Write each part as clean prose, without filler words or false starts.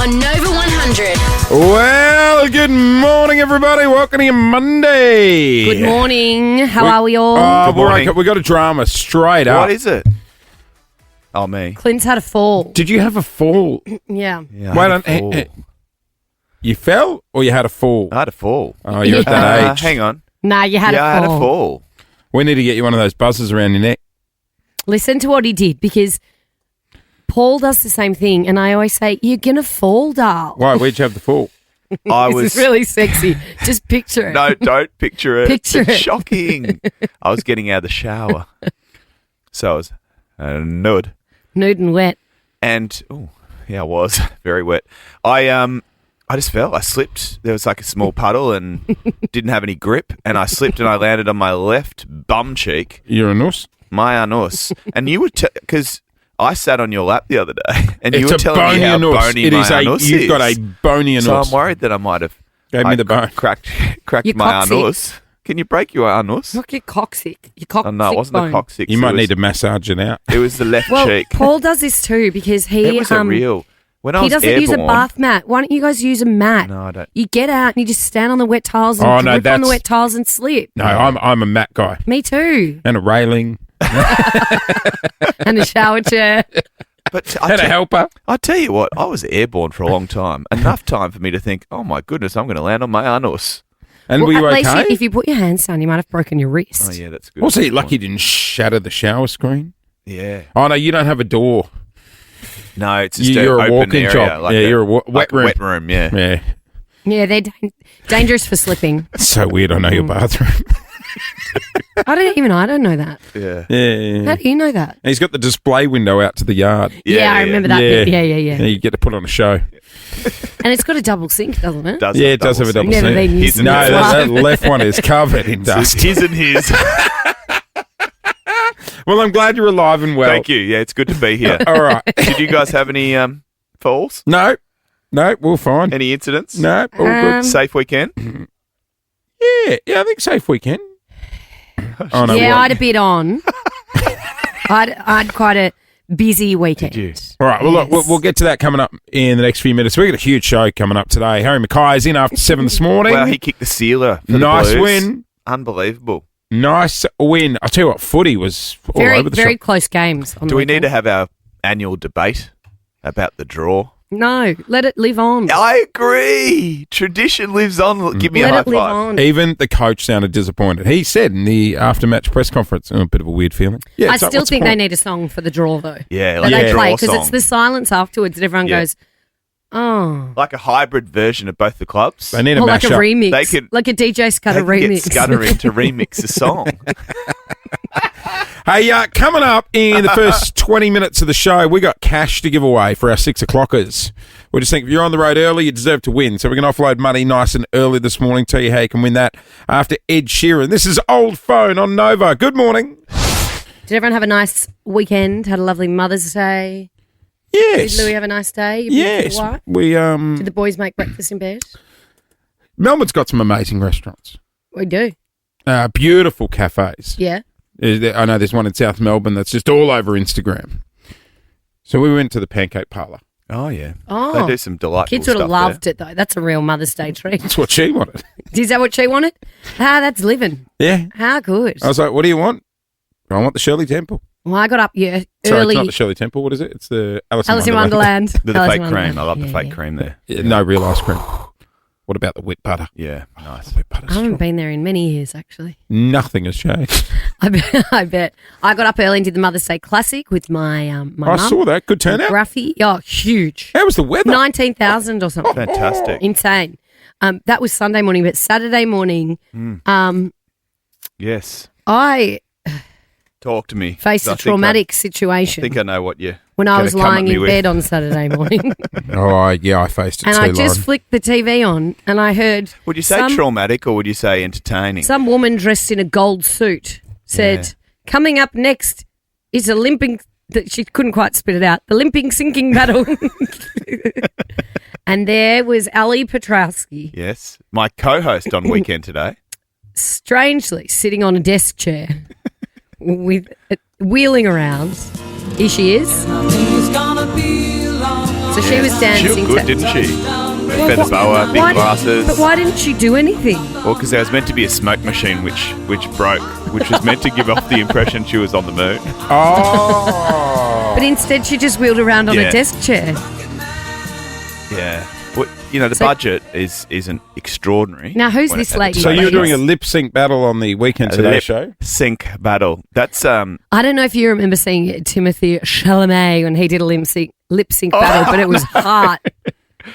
on Nova 100. Well, good morning, everybody. Welcome to your Monday. Good morning. How are we all? Good morning. We got a drama straight up. What is it? Oh, me. Clint's had a fall. Did you have a fall? Yeah. You fell or you had a fall? I had a fall. Oh, you're at that age. Hang on. Nah, you had a fall. I had a fall. We need to get you one of those buzzers around your neck. Listen to what he did, because Paul does the same thing, and I always say, you're going to fall, Darl. Why? Where'd you have the fall? It's really sexy. Just picture it. No, don't picture it. Picture it's it. Shocking. I was getting out of the shower. So I was nude. Nude and wet. And, I was very wet. I just fell. I slipped. There was like a small puddle and didn't have any grip. And I slipped and I landed on my left bum cheek. You're a nuss? My anus. And you were, because I sat on your lap the other day and you It's were a telling me how anus. bony my anus is. You've got a bony anus. So I'm worried that I might have Gave me the bone. cracked Your my coccyx. anus. Can you break your anus? Look, your coccyx. Your coccyx Oh, no, it wasn't bone. the coccyx. You It might was- need to massage it out. It was the left Well, cheek. Paul does this too, because he It was a real. When I he was doesn't airborne, use a bath mat. Why don't you guys use a mat? No, I don't. You get out and you just stand on the wet tiles and Oh, no, grip on the that's- wet tiles and slip. No, I'm a mat guy. Me too. And a railing. And a shower chair. But And a helper. I tell you what, I was airborne for a long time. Enough time for me to think, oh my goodness, I'm going to land on my anus. And Well, were you at least okay? if you put your hands down, you might have broken your wrist. Oh yeah, that's good. Also, you're lucky you didn't shatter the shower screen. Yeah. Oh, no, you don't have a door. No, it's just You're an a open walk-in area, shop. like Yeah, a, you're a wet like room. A wet room, yeah. Yeah. Yeah, they're dangerous for slipping. It's so weird. I know your bathroom. I don't know that. Yeah. Yeah. How do you know that? And he's got the display window out to the yard. Yeah, I remember that bit. Yeah. You get to put on a show. And it's got a double sink, doesn't it? Does Yeah, it does have a double Never sink. been used His to and No, his. that left one is covered in dust. His and his. Well, I'm glad you're alive and well. Thank you. Yeah, it's good to be here. All right. Did you guys have any falls? No, we're fine. Any incidents? No, all good. Safe weekend? Yeah, I think safe weekend. Oh, no, Yeah, I what? had a bit on. I had quite a busy weekend. Did you? All right, well, look, Yes. we'll get to that coming up in the next few minutes. We've got a huge show coming up today. Harry Mackay is in after 7 this morning. Well, he kicked the sealer. For Nice the Blues. win. Unbelievable. Nice win. I'll tell you what, footy was all Very, over the very shop. close games. On Do the we need to weekend. have our annual debate about the draw? No, let it live on. I agree. Tradition lives on. Give me a Let high it live five. on. Even the coach sounded disappointed. He said in the after-match press conference, a bit of a weird feeling. Yeah, I it's like, still what's the think they point? need a song for the draw, though. Yeah, That like they a play, draw because song. it's the silence afterwards that everyone Yeah. goes, oh. Like a hybrid version of both the clubs. They need a Or like a mashup. remix. They could- like a DJ Scudder They can remix. get Scudder in to remix a song. Hey, coming up in the first 20 minutes of the show, we got cash to give away for our 6 o'clockers. We just think if you're on the road early, you deserve to win. So we're going to offload money nice and early this morning. Tell you how you can win that after Ed Sheeran. This is Old Phone on Nova. Good morning. Did everyone have a nice weekend? Had a lovely Mother's Day? Yes. Did Louis have a nice day? Your Yes. beautiful wife? We Did the boys make breakfast in bed? Melbourne's got some amazing restaurants. We do. Beautiful cafes. Yeah. I know there's one in South Melbourne that's just all over Instagram. So we went to the Pancake Parlour. Oh, yeah. Oh. They do some delightful Kids would stuff have loved it, though. That's a real Mother's Day treat. That's what she wanted. Is that what she wanted? That's living. Yeah. How good. I was like, what do you want? I want the Shirley Temple. Well, I got up Sorry, early. it's not the Shirley Temple. What is it? It's the Alice Alice in Wonderland. With the Alice fake in cream. Wonderland. I love the Yeah, fake yeah. cream there. Yeah, no real ice cream. What about the wet butter? Yeah, nice. Wet butter's I haven't strong. been there in many years, actually. Nothing has changed. I bet. I got up early and did the Mother's Day Classic with my I mum. saw that. Good turnout. Gruffy. Oh, huge. How was the weather? 19,000 or something. Fantastic. Insane. That was Sunday morning, but Saturday morning, Yes. I Talk to me. faced I a think traumatic I situation think I know what you when I was gonna come at lying me in with. bed on Saturday morning. I faced it And too, I just Lauren. flicked the TV on and I heard Would you say traumatic or would you say entertaining? some woman dressed in a gold suit said, Yeah. coming up next is a limping, she couldn't quite spit it out, the limping sinking battle. And there was Ali Petrowski, Yes. My co-host on Weekend Today. strangely sitting on a desk chair with wheeling around. Here she is. So she was She dancing. looked good, didn't she? Feather boa, big glasses. But why didn't she do anything? Well, because there was meant to be a smoke machine which broke, which was meant to give off the impression she was on the moon. Oh. But instead, she just wheeled around on a Yeah. desk chair. Yeah. Well, the budget isn't extraordinary. Now, who's when this it's at lady? the So station. you're doing a lip sync battle on the Weekend Today lip show? sync battle. That's I don't know if you remember seeing Timothy Chalamet when he did a lip sync battle, but it was hot.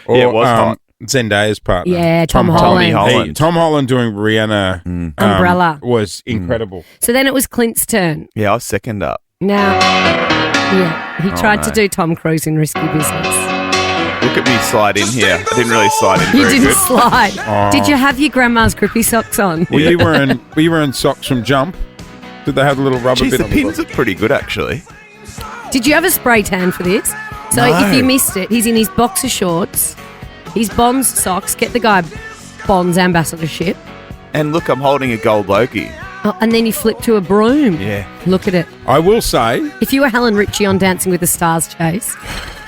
Or, Yeah, it was hot. Zendaya's partner. Yeah, Tom Holland. Holland. Tom Holland doing Rihanna Umbrella. was incredible. So then it was Clint's turn. I was second up. Now, yeah, he tried to no. do Tom Cruise in Risky Business. Look at me slide in here. I didn't really slide in You very didn't good. slide. Did you have your grandma's grippy socks on? Were you wearing socks from Jump? Did they have a little rubber Jeez, bit the on pins are pretty good, actually. Did you have a spray tan for this? So No. if you missed it, he's in his boxer shorts, his Bonds socks. Get the guy Bonds ambassadorship. And look, I'm holding a gold Loki. Oh, and then you flip to a broom. Yeah. Look at it. I will say, If you were Helen Richie on Dancing with the Stars, Chase,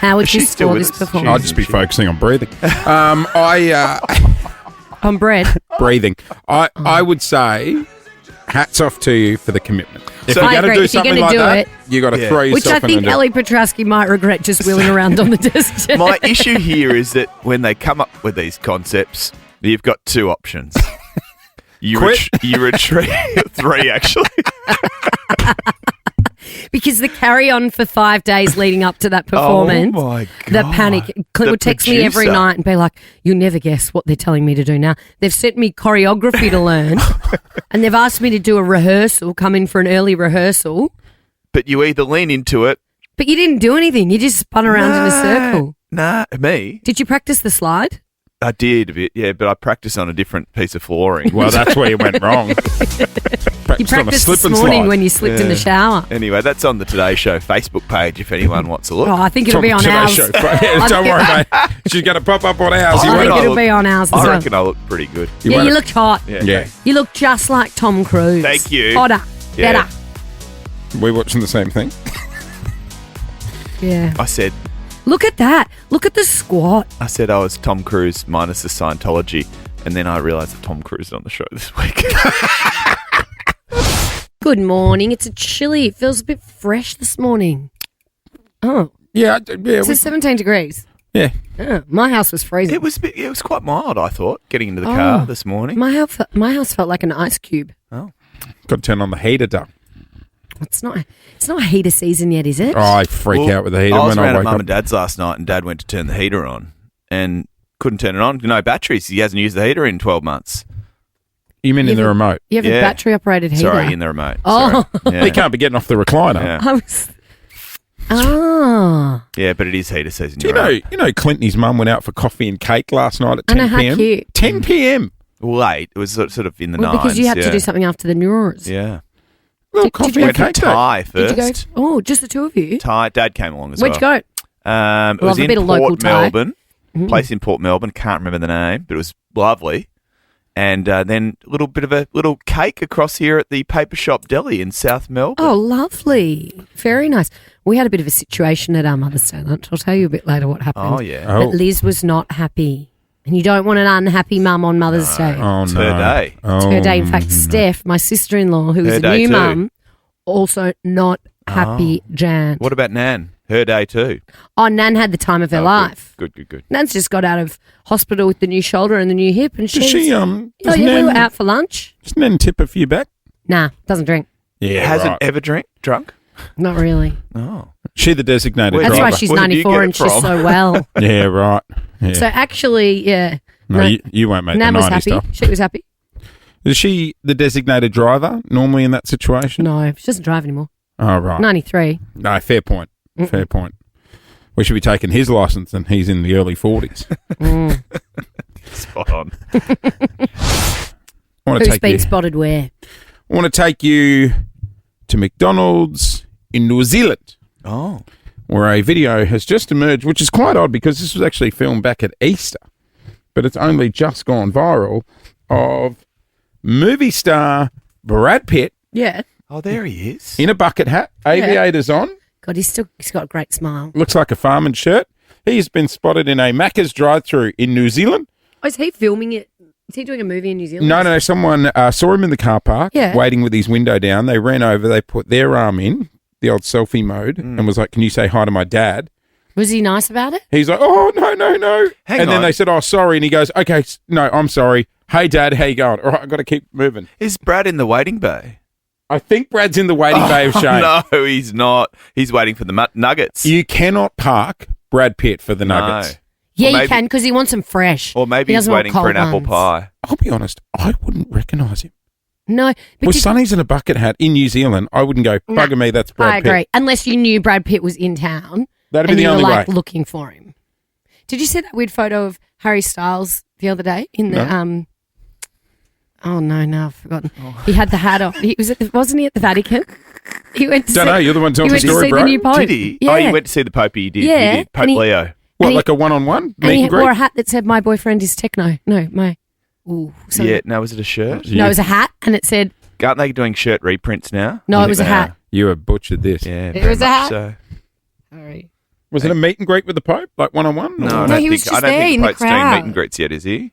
how would you She's still score with this us. performance? I'll just be focusing on breathing. On bread. Breathing. I would say, hats off to you for the commitment. If So- you're I going to agree. do If you're something gonna like do that, it- you got to Yeah. throw yourself Which I in think and do it. Ellie Petrowski might regret just wheeling around on the desk chair. My issue here is that when they come up with these concepts, you've got two options. You Quit. retreat. Three, actually. Because the carry on for 5 days leading up to that performance, Oh, my the God. panic. Clint The would text me every producer. night and be like, "You'll never guess what they're telling me to do now. They've sent me choreography to learn, and they've asked me to do a rehearsal, come in for an early rehearsal, But you either lean into it. but you didn't do anything. You just spun around in a circle. Nah, me. Did you practice the slide? I did a bit, yeah, but I practiced on a different piece of flooring. Well, that's where you went wrong. You Practiced on a practiced slip this and morning slide. when you slipped in the shower. Anyway, that's on the Today Show Facebook page if anyone wants to look. Oh, I think it'll be on Today ours. show. Yeah, don't worry, mate. She's going to pop up on ours. I You I won't think reckon it'll be on ours as I well. reckon I look pretty good. You Yeah, won't- you looked hot. Yeah. You look just like Tom Cruise. Thank you. Hotter. Yeah. Better. We're watching the same thing. Yeah. I said Look at that. Look at the squat. I was Tom Cruise minus the Scientology, and then I realised that Tom Cruise is on the show this week. Good morning. It's a chilly. It feels a bit fresh this morning. Oh, Yeah. it says 17 degrees. Yeah. Oh, my house was freezing. it was quite mild, I thought, getting into the car this morning. My house felt like an ice cube. Got to turn on the heater, duck. It's not heater season yet, is it? Oh, I freak Well, out with the heater I was when I around at wake Mum up. and Dad's last night, and Dad went to turn the heater on and couldn't turn it on. No batteries. He hasn't used the heater in 12 months. You mean in the remote? You have a Yeah. battery operated heater. Sorry, in the remote. Oh. Sorry. Yeah. He can't be getting off the recliner. Yeah. I was. Ah. Yeah, but it is heater season. Do you you're know, right. Clint and his mum went out for coffee and cake last night at I know, 10 how p.m. cute. 10 p.m. Late. It was sort of in the Well, nines. because you had yeah. to do something after the Neurons. Yeah. Little Did coffee you and go Went for for cake day. Thai Did you go? first. Oh, just the two of you? Thai. Dad came along as Where'd well. you go? It Love was a in bit of local Port Thai. Melbourne. Place in Port Melbourne. Can't remember the name, but it was lovely. And then a little bit of a little cake across here at the Paper Shop Deli in South Melbourne. Oh, lovely. Very nice. We had a bit of a situation at our Mother's Day lunch. I'll tell you a bit later what happened. Oh, yeah. Oh. But Liz was not happy. And you don't want an unhappy mum on Mother's Day. Oh, It's no. her day. Oh, It's her day. In fact, Steph, my sister-in-law, who Her is a day new too. mum, also not happy Jan. What about Nan? Her day too. Oh, Nan had the time of her Oh, life. Good. Nan's just got out of hospital with the new shoulder and the new hip, and Does she's. she, oh, does yeah, we Nan, were out for lunch. does Nan tip a few back? Nah, doesn't drink. Yeah, Hasn't right. ever drunk? Not really. Oh. She the designated Where- That's driver. why she's Where did you 94 get and it she's from? so well. Yeah, right. Yeah. So actually, yeah. no, you won't make Nan the was 90 happy. stuff. She was happy. Is she the designated driver normally in that situation? No, she doesn't drive anymore. Oh, right. 93. No, fair point. Fair point. We should be taking his license and he's in the early 40s. Spot on. I want to Who's take been you, spotted where? I want to take you to McDonald's in New Zealand, Oh. where a video has just emerged, which is quite odd because this was actually filmed back at Easter, but it's only just gone viral, of movie star Brad Pitt Yeah. Oh, there he is. in a bucket hat, aviators on, God, he's got a great smile. looks like a farming shirt. He has been spotted in a Macca's drive-thru in New Zealand. Oh, is he filming it? Is he doing a movie in New Zealand? No. Someone saw him in the car park, Yeah. waiting with his window down. They ran over. They put their arm in the old selfie mode and was like, "Can you say hi to my dad?" Was he nice about it? He's like, "Oh, no. Hang and then on. they said, "Oh, sorry." And he goes, "Okay, no, I'm sorry. Hey, Dad, how you going? All right, I've got to keep moving." Is Brad in the waiting bay? I think Brad's in the waiting bay of shame. No, he's not. He's waiting for the Nuggets. You cannot park Brad Pitt for the Nuggets. Yeah, Or you maybe- can because he wants them fresh. Or maybe He he's doesn't want waiting for cold an apple ones. pie. I'll be honest, I wouldn't recognise him. No, but Well, did- Sonny's in a bucket hat in New Zealand. I wouldn't go, No, bugger me, that's Brad I Pitt. agree. Unless you knew Brad Pitt was in town That'd be and the you were only like way. looking for him. Did you see that weird photo of Harry Styles the other day in the No. Oh no, I've forgotten. He had the hat on. He wasn't he at the Vatican? He went to Don't see, know, you're the one telling he the went to story, see bro. the new Pope. Did he? Yeah. Oh, he went to see the Pope. He did. Yeah, He did. Pope and he- Leo. What, and he- like a one-on-one? and Meet he and wore a greet? hat that said "My boyfriend is techno." No, my. Ooh, so Yeah. No, was it a shirt? No, it was a hat, and it said Aren't they doing shirt reprints now? no. I It think was a they hat. are. You have butchered this. Yeah. It very was a much hat. So. Sorry. Was it a meet and greet with the Pope, like one-on-one? No, Or- I No, don't he think. was just I don't there think in the Pope's doing crowd. meet and greets yet. Is he?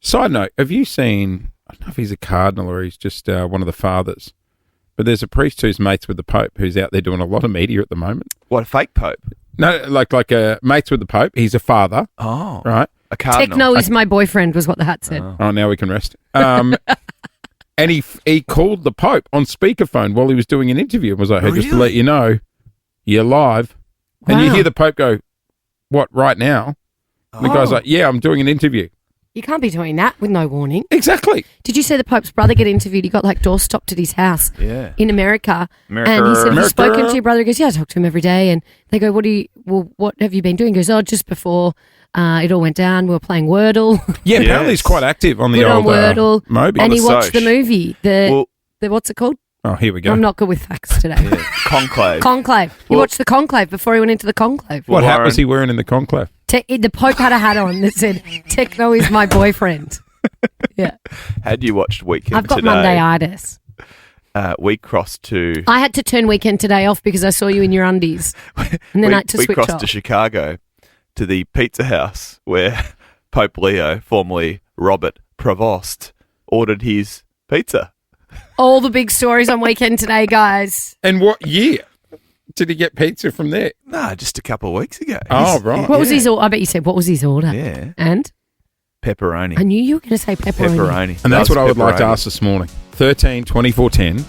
Side note, have you seen, I don't know if he's a cardinal or he's just one of the fathers, but there's a priest who's mates with the Pope who's out there doing a lot of media at the moment. What, a fake Pope? No, like mates with the Pope. He's a father, Oh, right? a cardinal. Techno is my boyfriend was what the hat said. Oh, now we can rest. And he called the Pope on speakerphone while he was doing an interview and was like, "Hey, just to Really? let you know, you're live." And you Wow. hear the Pope go, "What, right now?" And the guy's Oh. like, "Yeah, I'm doing an interview." You can't be doing that with no warning. Exactly. Did you see the Pope's brother get interviewed? He got like door stopped at his house Yeah. in America. America. And he said, have you America. spoken to your brother? He goes, yeah, I talk to him every day. And they go, what have you been doing? He goes, oh, just before it all went down, we were playing Wordle. Yeah, apparently he's Yes. quite active on the Put on old Wordle. Moby. And he the watched the Soch. movie. Well, The what's it called? Oh, here we go. I'm not good with facts today. yeah. Conclave. Conclave. He Well- watched the Conclave before he went into the Conclave. What hat Warren. was he wearing in the conclave? The Pope had a hat on that said, Techno is my boyfriend. Yeah. Had you watched Weekend I've got today? Monday-itis. We crossed to. I had to turn Weekend Today off because I saw you in your undies. And then I had to we switch crossed off. to Chicago to the pizza house where Pope Leo, formerly Robert Prevost, ordered his pizza. All the big stories on Weekend Today, guys. And what year did he get pizza from there? Nah, just a couple of weeks ago. Oh, right. What was his order? I bet you said, what was his order? Yeah, And? pepperoni. I knew you were going to say pepperoni. Pepperoni. And that's Loves what I would like to pepperoni. ask this morning. 13 24 10.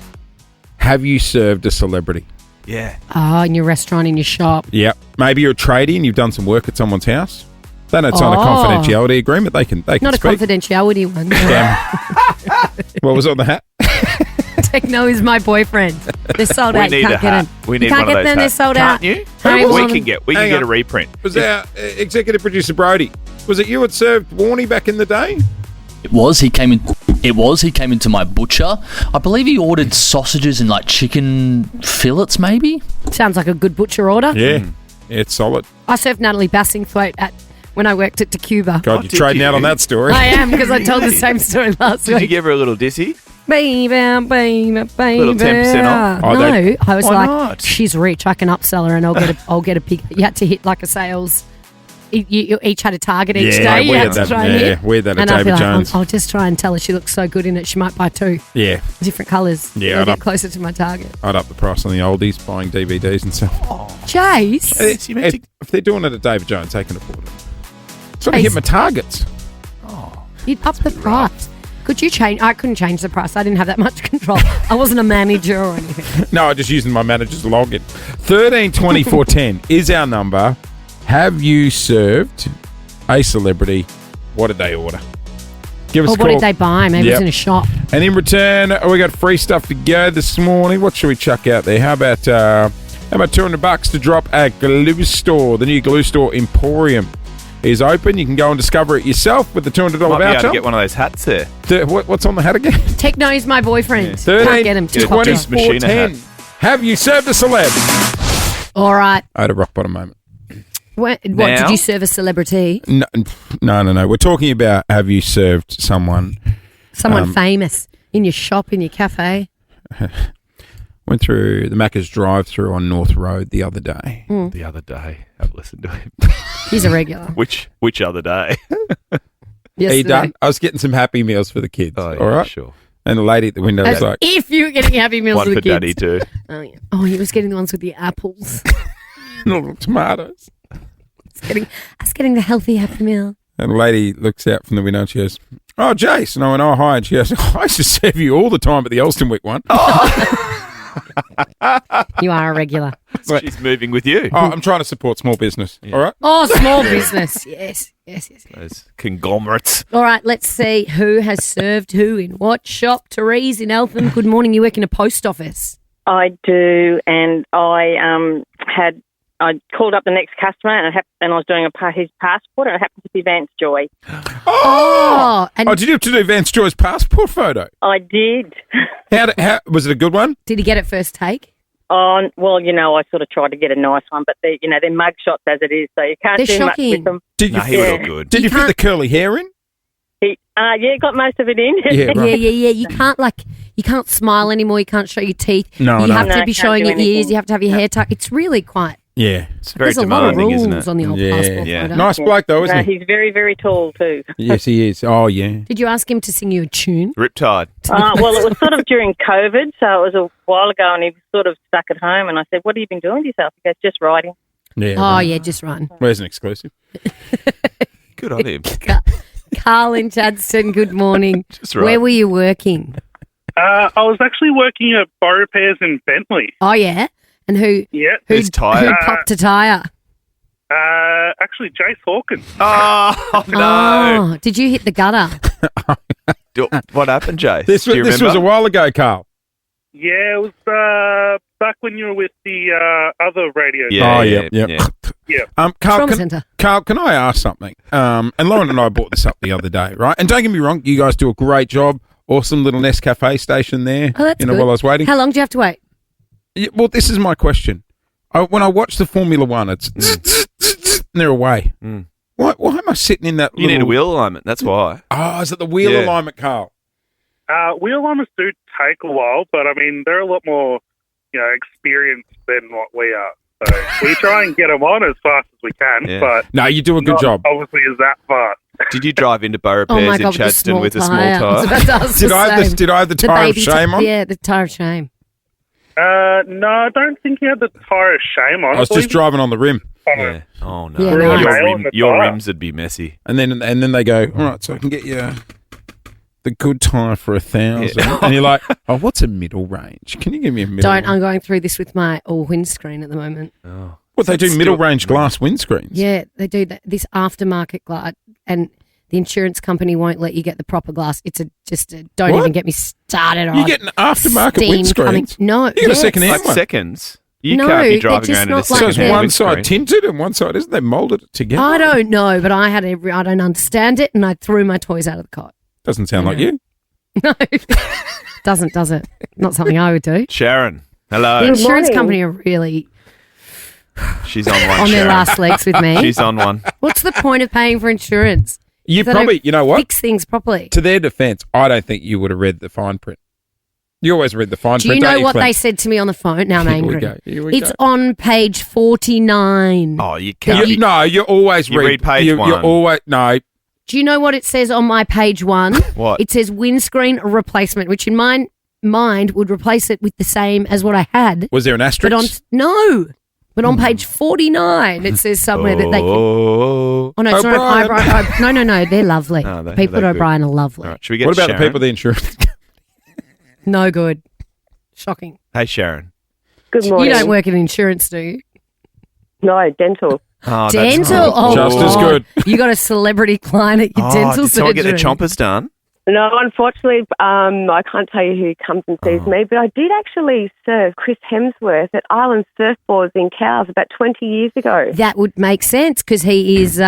Have you served a celebrity? Yeah. Oh, in your restaurant, in your shop. Yep. Maybe you're a tradie and you've done some work at someone's house. They don't sign a Oh. confidentiality agreement. They can Not a speak. confidentiality one. Damn. What was on the hat? Techno is my boyfriend. They're sold We out. need You a can't get hat. them. We need you can't one get of those them. hats. They're sold Can't out. you? Harry we Warren- can get Hang a on. reprint. Was our executive producer Brody? Was it you that served Warnie back in the day? It was. He came in. It was. He came into my butcher. I believe he ordered sausages and like chicken fillets, maybe. Sounds like a good butcher order. Yeah. It's solid. I served Natalie Bassingthwaite when I worked at Cuba. God, Oh, you're did trading out you? on that story. I am because I told the same story last Did you week. give her a little dissy? Baby, baby. Little 10% off? Oh, No, they- I was Why like, not? she's rich. I can upsell her, and I'll get a big. You had to hit like a sales. You each had a target each day. You we had had to that. try and Yeah, hit. we had that at And I feel David like, Jones. I'll just try and tell her she looks so good in it. She might buy two Yeah, different colours. Yeah, I'll I'd get up- closer to my target. I'd up the price on the oldies, buying DVDs and stuff. Jace, Yes, you meant to- If they're doing it at David Jones, they can afford it. So I Hey, hit my targets. you'd up the price. Could you change? I couldn't change the price. I didn't have that much control. I wasn't a manager or anything. No, I'm just using my manager's login. 13 24 10 is our number. Have you served a celebrity? What did they order? Give us Or a what call. did they buy? Maybe it was Yep. in a shop. And in return, we got free stuff to go this morning. What should we chuck out there? How about $200 to drop at Glue Store? The new Glue Store Emporium is open. You can go and discover it yourself with the $200 Might be able to voucher. get one of those hats there. What's on the hat again? Techno is my boyfriend. 13 Can't get him. Too Get a popular. 20 Machina 10. hat. Have you served a celeb? All right. I had a rock bottom moment. What Now? did you serve a celebrity? No. We're talking about have you served someone? Someone famous in your shop, in your cafe? Went through the Macca's drive-through on North Road the other day. The other day. listen to him. He's a regular. Which other day? Are you Yesterday. done? I was getting some Happy Meals for the kids. Oh, yeah, all right. sure. And the lady at the window was As like, if you were getting Happy Meals One for for the kids. Daddy too. Oh, yeah. Oh, he was getting the ones with the apples. little tomatoes. I was getting the healthy Happy Meal. And the lady looks out from the window and she goes, "Oh, Jace." And I went, "Oh, hi." And she goes, "I used to serve you all the time at the Elstonwick one." You are a regular. Right. She's moving with you. Oh, I'm trying to support small business. All right. Oh, small business. Yes. Those conglomerates. All right, let's see who has served who in what shop. Therese in Eltham, good morning. You work in a post office. I do, and I called up the next customer, and I was doing his passport, and it happened to be Vance Joy. Oh, and Did you have to do Vance Joy's passport photo? I did. How was it a good one? did he get it first take? Well, I sort of tried to get a nice one, but they're mug shots as it is, so you can't They're do much shocking. with them. Did you No, he Yeah. would look good. did you fit can't- the curly hair in? Got most of it in. Yeah, right. Yeah. You can't smile anymore. You can't show your teeth. No, you no. have No, to be can't showing do your ears. anything. You have to have your hair tucked. It's really quite. Yeah. It's very There's a lot of demanding, rules isn't it? on the old Yeah. passport Yeah. photo. Nice bloke though, isn't No, he? he's very, very tall too. Yes, he is. Oh, yeah. Did you ask him to sing you a tune? Riptide. Well, it was sort of during COVID, so it was a while ago, and he was sort of stuck at home, and I said, "What have you been doing to yourself?" He goes, "Just writing." Yeah. Oh, right. yeah, just run. Where's an exclusive? Good on him. Carl in Chadston, good morning. Just right. Where were you working? I was actually working at Bow Repairs in Bentley. Oh, yeah? And who Who's tired? who popped a tyre? Actually, Jace Hawkins. Oh, no. Oh, did you hit the gutter? What happened, Jace? This Do you was remember? a while ago, Carl. Yeah, it was back when you were with the other radio. Yeah, Oh, yeah, yep. Yeah. Carl, Trauma can, centre. Carl, can I ask something? And Lauren and I brought this up the other day, right? And don't get me wrong, you guys do a great job. Awesome little Nescafe station there. Oh, that's good. While I was waiting. How long do you have to wait? Yeah, well, this is my question. When I watch the Formula One, it's and they're away. Mm. Why am I sitting in that? You need a wheel alignment. That's why. Oh, is it the wheel Yeah. alignment, Carl? Wheel alignments do take a while, but I mean, they're a lot more, experienced than what we are. So we try and get them on as fast as we can, Yeah. but No, you do a good not job. obviously is that fast. Did you drive into Bow Oh, Repairs my in God, Chadston with a small tyre. I was tyre? about to ask Did the I same. have the tire of baby shame on? Yeah, the tyre of shame. No, I don't think you had the tyre of shame on. I was just driving on the rim, Yeah. Oh, no. Yeah, no. Your Tyre. rims would be messy. and then they go, all right, so I can get you the good tire for 1,000, Yeah. and you're like, oh, what's a middle range? Can you give me a middle? Don't. I'm range? going through this with my all windscreen at the moment. Oh. What they do middle range glass windscreens? Yeah, they do that. This aftermarket glass, and the insurance company won't let you get the proper glass. It's don't What? even get me started on. You get an aftermarket steam coming. windscreen. No, You got a yes. second-hand Like one. seconds. You No, can't be they're driving just around in a not So like it's second-hand one side windscreen. tinted and one side isn't. They molded it together. I don't know, but I don't understand it, and I threw my toys out of the cot. Doesn't sound like you. No, doesn't, does it? Not something I would do. Sharon, The hello. insurance morning. company are really She's on one, on their Sharon. last legs with me. She's on one. What's the point of paying for insurance? You They probably, don't you know what? Fix things properly. To their defence, I don't think you would have read the fine print. You always read the fine Do print. you know don't what Clint? they said to me on the phone? Now I'm Here we angry. go. Here we It's go. on page 49. Oh, you can't. You, no, you always You read page you, one. You always no. Do you know what it says on my page 1? What? It says windscreen replacement, which in my mind would replace it with the same as what I had. Was there an asterisk? But on page 49, it says somewhere that they can. Oh. Oh, no, it's not O'Brien. No, they're lovely. Oh, People at they're O'Brien are lovely. All right, should we get What about Sharon? the people, the insurance? No good. Shocking. Hey, Sharon. Good morning. You don't work in insurance, do you? No, dental. Oh, that's Dental. horrible. Just as good. You got a celebrity client at your Oh, dental did someone surgery. get their chompers done? No, unfortunately, I can't tell you who comes and sees me, but I did actually serve Chris Hemsworth at Island Surfboards in Cowes about 20 years ago. That would make sense because he is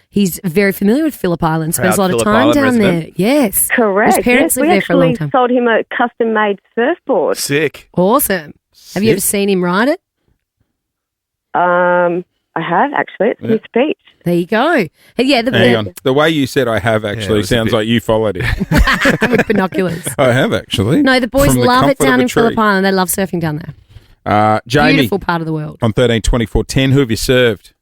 he's very familiar with Phillip Island. Spends Proud a lot of Phillip time Island down resident. there. Yes, Correct. His parents yes, lived we there for a long actually time. sold him a custom-made surfboard. Sick. Awesome. Have you ever seen him ride it? I have, actually. It's his speech. There you go. Yeah, Hang on. The way you said I have Yeah, actually it was a sounds bit- like you followed it. with binoculars. I have actually. No, the boys From the love it comfort of down a in tree. Phillip Island. They love surfing down there. Jamie, Beautiful part of the world. on 13 24 10, who have you served?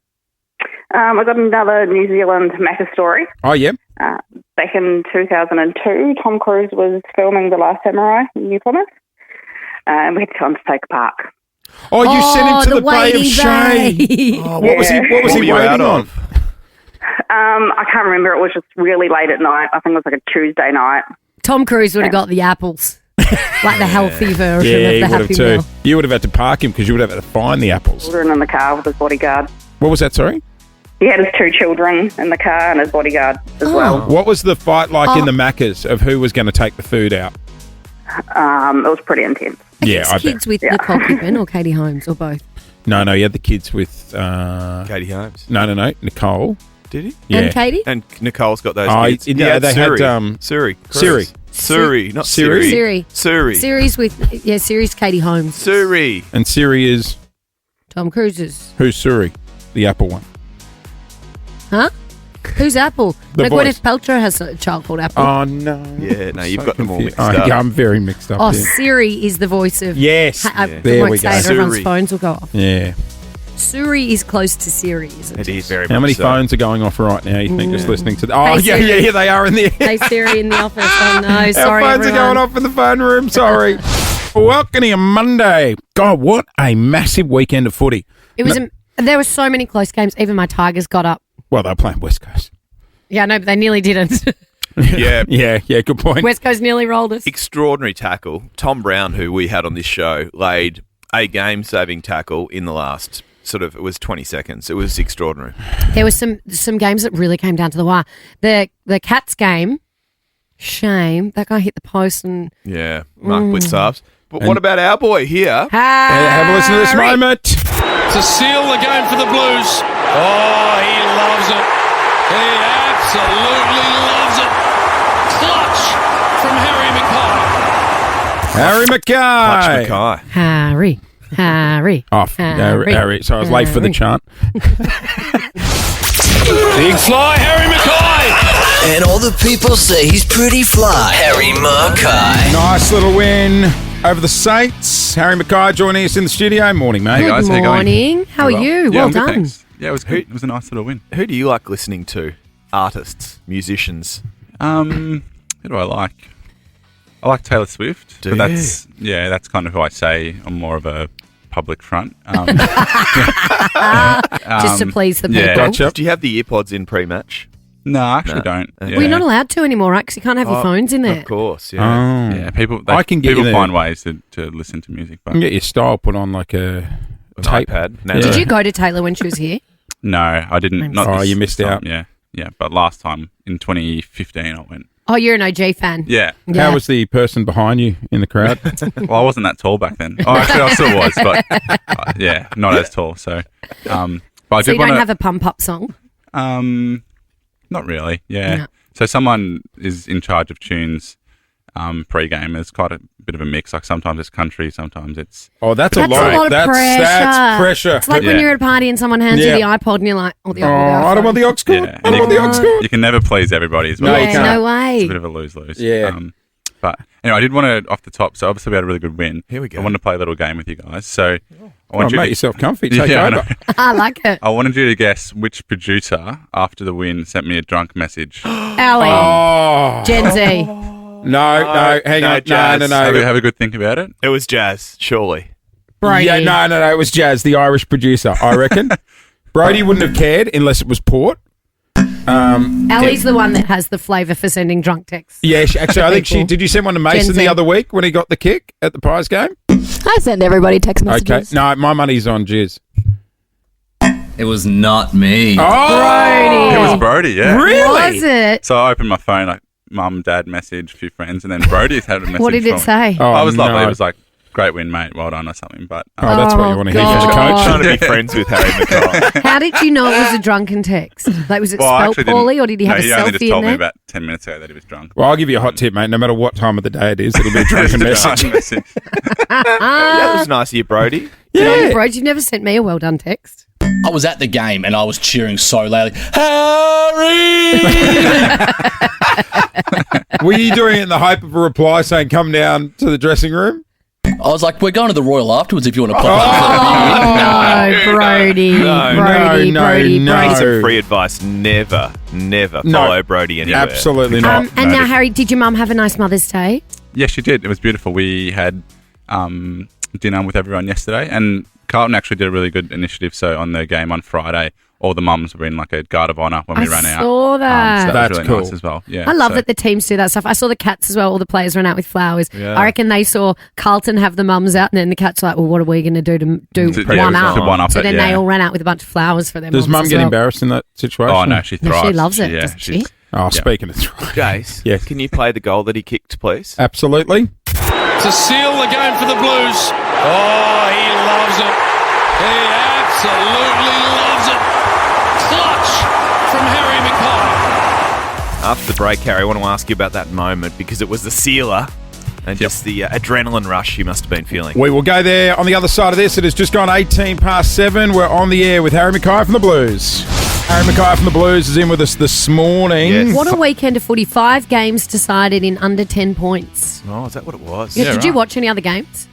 I got another New Zealand Macca story. Oh, yeah. Back in 2002, Tom Cruise was filming The Last Samurai in New Plymouth, and we had to go to Take Park. Oh, you sent him to the Bay of waiting Shame. bay. Oh, what was he were you waiting out on? of? I can't remember. It was just really late at night. I think it was like a Tuesday night. Tom Cruise would have got the apples, like the healthy version Yeah, of he the would have Happy too. Meal. You would have had to park him because you would have had to find the apples. Children in the car with his bodyguard. What was that, sorry? He had his 2 children in the car and his bodyguard as well. What was the fight like in the Maccas of who was going to take the food out? It was pretty intense. Yeah, I bet. Kids with Nicole Kidman or Katie Holmes or both. No, he had the kids with... Katie Holmes. No, Nicole. Did he? Yeah. And Katie? And Nicole's got those Oh, kids. yeah, they had, Suri. Siri. Suri, not Siri. Siri. Siri. Suri. Siri's Katie Holmes. Suri. And Siri is... Tom Cruise's. Who's Suri? The Apple one. Huh? Who's Apple? The No, voice. Gwyneth Paltrow has a child called Apple. Oh, no. Yeah, no, you've So got them all confused. mixed up. Yeah, I'm very mixed up. Oh, here. Siri is the voice of... Yes. I There won't we say go. it, everyone's Siri. phones will go off. Yeah. Suri is close to Siri, isn't It it? is very How much many so. phones are going off right now, you think, just listening to... Oh, Hey, yeah, Siri. yeah, they are in the... Hey, Siri in the office. Oh, no. Sorry, Our phones everyone. are going off in the phone room. Sorry. Welcome to Monday. God, what a massive weekend of footy. It was... there were so many close games. Even my Tigers got up. Well, they were playing West Coast. Yeah, no, but they nearly didn't. Yeah. Yeah, good point. West Coast nearly rolled us. Extraordinary tackle. Tom Brown, who we had on this show, laid a game-saving tackle in the last it was 20 seconds. It was extraordinary. There were some games that really came down to the wire. The Cats game, shame. That guy hit the post and... Yeah, Mark Blitzarves. But what about our boy here? Have a listen to this moment. To seal the game for the Blues. Oh, he loves it. He absolutely loves it. Clutch from Harry Mackay. Harry Mackay. Clutch Mackay. Harry. Off. Harry. So I was late for the chant. Big fly, Harry Mackay. And all the people say he's pretty fly. Harry Mackay. Nice little win over the Saints. Harry Mackay joining us in the studio. Morning, mate. Good guys, how you going? morning. How are you? Yeah, Well I'm good, done. thanks. Yeah, it was good. It was a nice little win. Who do you like listening to? Artists, musicians? Who do I like? I like Taylor Swift. Do but you? that's kind of who I say on more of a public front. Just to please the people. yeah. Gotcha. Do you have the earpods in pre-match? No, I actually No. don't. Okay. Well, you're not allowed to anymore, right? Because you can't have your phones in there. Of course, yeah. Oh. Yeah, people. I can get people you find ways to listen to music. You But can get your style put on like a An tape. iPad. Yeah. Did you go to Taylor when she was here? no, I didn't. Not Oh, this you missed time, out. Yeah. But last time in 2015, I went. Oh, you're an OG fan. Yeah. Yeah. How was the person behind you in the crowd? Well, I wasn't that tall back then. Oh, actually, I still was, but not as tall. So, but I So did you don't want have a pump-up song? Not really. Yeah. No. So someone is in charge of tunes pre-game. It's quite a bit of a mix. Like sometimes it's country, sometimes it's Oh, that's That's a lot of that's pressure. That's pressure. It's like when Yeah. you're at a party and someone hands Yeah. you the iPod and you're like, oh, the Oh, iPod. I don't want the aux cord. Yeah. I don't want the aux cord. you can never please everybody as well. No, you Yeah, can't. no way. It's a bit of a lose-lose. Yeah. But anyway, I did want to off the top. So obviously we had a really good win. Here we go. I wanted to play a little game with you guys. So I Oh, want you make to yourself comfy. Take Yeah, I over. know. I like it. I wanted you to guess which producer after the win sent me a drunk message. Allie. Oh. Gen Z. No, hang no, on. Jazz. No. Have a good think about it. It was Jazz, surely. Brody. Yeah, no. It was Jazz, the Irish producer, I reckon. Brody wouldn't have cared unless it was port. Allie's the one that has the flavour for sending drunk texts. Yeah, actually, I think People. did you send one to Mason Gen Z. the other week when he got the kick at the Pies game? I send everybody text Okay. messages. No, my money's on Jizz. It was not me. Oh! It was Brody. Yeah. Really? Was it? So I opened my phone, like mum, dad message, a few friends, and then Brody's had a message. What did it from- say? Oh, I was lovely. no. It was like, great win, mate. Well done or something. But Oh, that's what you want to hear from the God. coach. Trying to be friends with Harry Mackay. How did you know it was a drunken text? Like, was it well, I spelled actually didn't- poorly, or did he have no, a he only selfie just in told me there? about 10 minutes ago that he was drunk. Well, I'll give you a hot tip, mate. No matter what time of the day it is, it'll be a drunken Just a message. drunk message. That was nice of you, Brody. Yeah. Bro, you've never sent me a well done text. I was at the game and I was cheering so loudly, Harry! Were you doing it in the hope of a reply saying, come down to the dressing room? I was like, we're going to the Royal afterwards if you want to pop No, Brody. Brody. Piece of free advice: never follow Brody anywhere. Absolutely not. And now, Harry, did your mum have a nice Mother's Day? Yes, she did. It was beautiful. We had dinner with everyone yesterday, and Carlton actually did a really good initiative. So on the game on Friday, all the mums were in like a guard of honour when we ran out. I saw that. So that That's was really cool. nice as well. Yeah, I love that the teams do that stuff. I saw the Cats as well. All the players ran out with flowers. Yeah. I reckon they saw Carlton have the mums out, and then the Cats were like, well, what are we going to do to one up? To one up So it, then yeah. they all ran out with a bunch of flowers for them. Does Mum get embarrassed in that situation? Oh no, she thrives. She loves it, Yeah, doesn't she? Oh, speaking of thrive. Jace, Yes. can you play the goal that he kicked, please? Absolutely. To seal the game for the Blues. Oh, he loves it. He absolutely loves it. Clutch from Harry Mackay. After the break, Harry, I want to ask you about that moment because it was the sealer and just the adrenaline rush you must have been feeling. We will go there on the other side of this. It has just gone 7:18. We're on the air with Harry Mackay from the Blues. Harry Mackay from the Blues is in with us this morning. Yes. What a weekend of footy. 5 games decided in under 10 points. Oh, is that what it was? Yeah, did you watch any other games?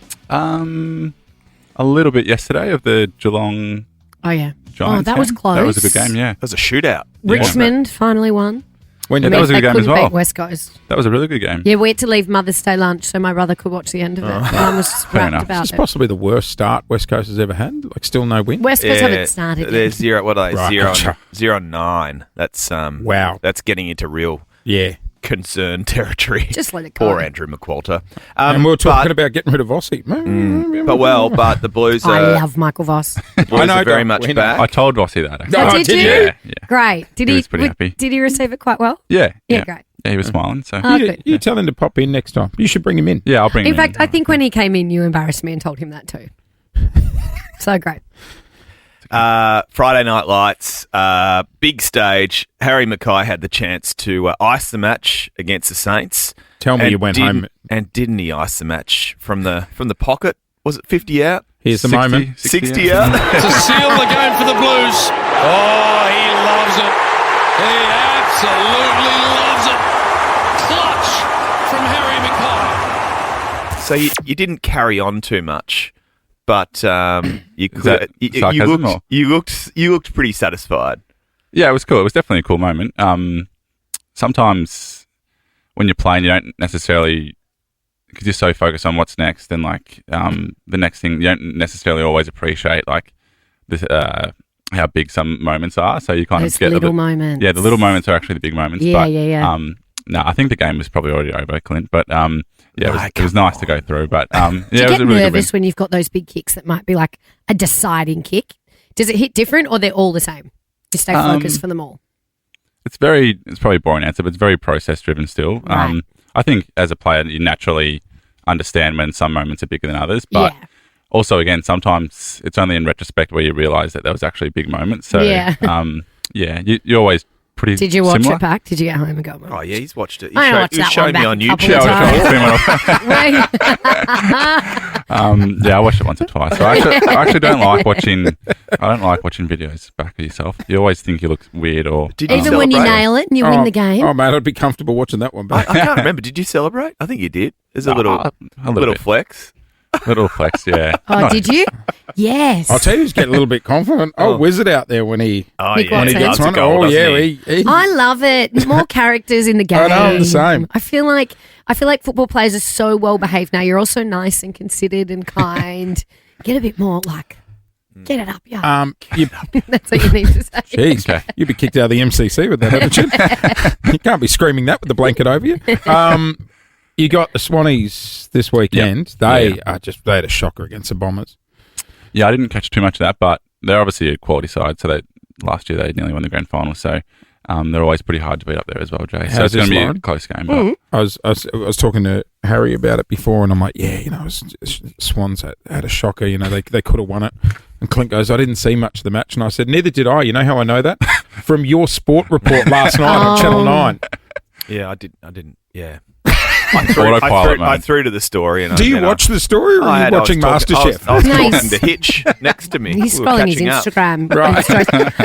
A little bit yesterday of the Geelong Oh, yeah. Giants. that was game. close. That was a good game. Yeah, That was a shootout. Richmond finally won. When Yeah, did that was a they good game couldn't as well. beat West Coast. that was a really good game. Yeah, we had to leave Mother's Day lunch so my brother could watch the end of it. Mum was just wrapped enough. about This is it. possibly the worst start West Coast has ever had. Like, still no win. West Coast haven't started They're yet. 0, what are they? Right, 0, gotcha. 0-9. That's Wow. That's getting into real Yeah. concern territory. Just let it go. Poor Andrew McQualter. And we were talking about getting rid of Ossie. But the Blues I are, love Michael Voss. the Blues I know, are very don't much we know? back. I told Rossi that. Actually. No, did you? Yeah, yeah. Great. Did He he? was pretty happy. Did he receive it quite well? Yeah, Yeah, great. Yeah, he was smiling. So Oh, You, good. you tell him to pop in next time. You should bring him in. yeah, I'll bring him In fact, I think when he came in, you embarrassed me and told him that too. So great. Friday Night Lights, big stage. Harry Mackay had the chance to ice the match against the Saints. Tell me And you went didn't- home. And didn't he ice the match from the pocket? Was it 50 out? Here's the moment. 60 out? To seal the game for the Blues. Oh, he loves it. He absolutely loves it. Clutch from Harry Mackay. So you didn't carry on too much, but you Is that sarcasm or? you looked pretty satisfied. Yeah, it was cool. It was definitely a cool moment. Sometimes when you're playing, you don't necessarily, because you're so focused on what's next, and like the next thing, you don't necessarily always appreciate like this, how big some moments are. So you kind Those of get little moments. Yeah, the little moments are actually the big moments. Yeah, but, yeah. No, I think the game was probably already over, Clint. But yeah, it was nice to go through. But Do yeah, you it was get a really good win. nervous when you've got those big kicks that might be like a deciding kick? Does it hit different or they're all the same? You stay focused for them all. It's probably a boring answer, but it's very process driven still. Right. I think as a player, you naturally understand when some moments are bigger than others, but Yeah. also again, sometimes it's only in retrospect where you realise that there was actually a big moment. So Yeah. yeah, you're always pretty. Did you watch similar. it back? Did you get home and go? Oh yeah, he's watched it. He I showed, watched he was that showing one me on back a YouTube. couple of Right. Yeah, I watched it once or twice. So I actually don't like watching. I don't like watching videos back of yourself. You always think you look weird or Did you Even when you celebrate? nail it and you win the game. Oh, mate, I'd be comfortable watching that one I back. can't remember. Did you celebrate? I think you did. There's a little bit. flex. Little flex. Yeah. Oh, Not- did you? Yes. I'll tell you who's getting a little bit confident. Oh, Wizard out there when he Oh Nick yeah, Watson. he gets loves a one. goal, Oh, doesn't yeah. he? I love it. More characters in the game. I know, I'm the same. I feel like football players are so well behaved now. You're also nice and considered and kind. Get a bit more like, get it up, yeah. You, That's what you need to say. geez, Okay. you'd be kicked out of the MCC with that attitude. You can't be screaming that with the blanket over you. You got the Swannies this weekend. They had a shocker against the Bombers. Yeah, I didn't catch too much of that, but they're obviously a quality side. So last year they nearly won the grand final. So they're always pretty hard to beat up there as well, Jay. So How's it's going this, to be Lauren? a close game. But I was talking to Harry about it before, and I'm like, yeah, Swans had a shocker. They could have won it. And Clint goes, I didn't see much of the match, and I said, neither did I. You know how I know that? From your sport report last night on Channel 9. Yeah, I didn't. Yeah. Autopilot I mode. threw to the story. And Do you watch the story, or are you watching MasterChef? I was Nice. talking to Hitch next to me. He's We were scrolling his catching up. Instagram.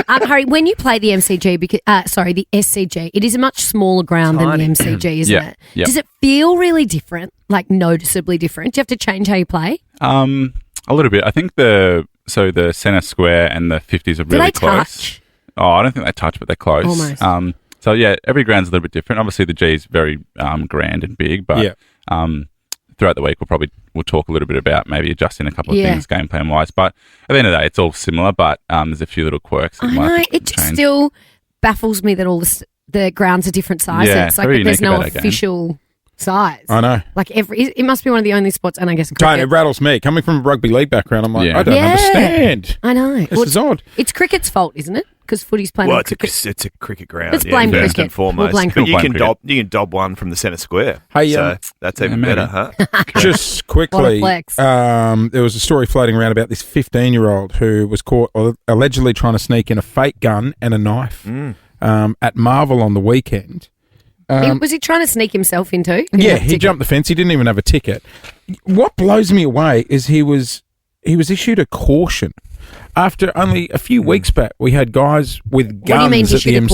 Right. Harry, when you play the MCG, because the SCG, it is a much smaller ground Tiny. than the MCG, isn't Yeah, it? yeah. Does it feel really different, like noticeably different? Do you have to change how you play? A little bit. I think the centre square and the 50s are Do really they close. touch? Oh, I don't think they touch, but they're close. Almost. So yeah, every ground's a little bit different. Obviously, the G is very grand and big, but Yeah. throughout the week we'll talk a little bit about maybe adjusting a couple of Yeah. things game plan wise. But at the end of the day, it's all similar, but there's a few little quirks that I you might know. have to It just change. still baffles me that all the grounds are different sizes. Yeah, It's like very that there's unique no about that game. official size. I know. Like it must be one of the only sports, and I guess Don't, cricket. it rattles me. Coming from a rugby league background, I'm like, Yeah. I don't Yeah. understand. I know. This is odd. It's cricket's fault, isn't it? Because footy's playing Well, on it's cricket. it's a cricket ground. Let's blame first cricket. and foremost. We'll blame But you cricket. can dob one from the centre square. Hey, so that's even maybe. better, huh? Just What a quickly, flex. there was a story floating around about this 15-year-old who was caught allegedly trying to sneak in a fake gun and a knife at Marvel on the weekend. Was he trying to sneak himself into? Yeah, he jumped the fence. He didn't even have a ticket. What blows me away is he was issued a caution. After only a few weeks back, we had guys with do you mean guns at the issued a MCG.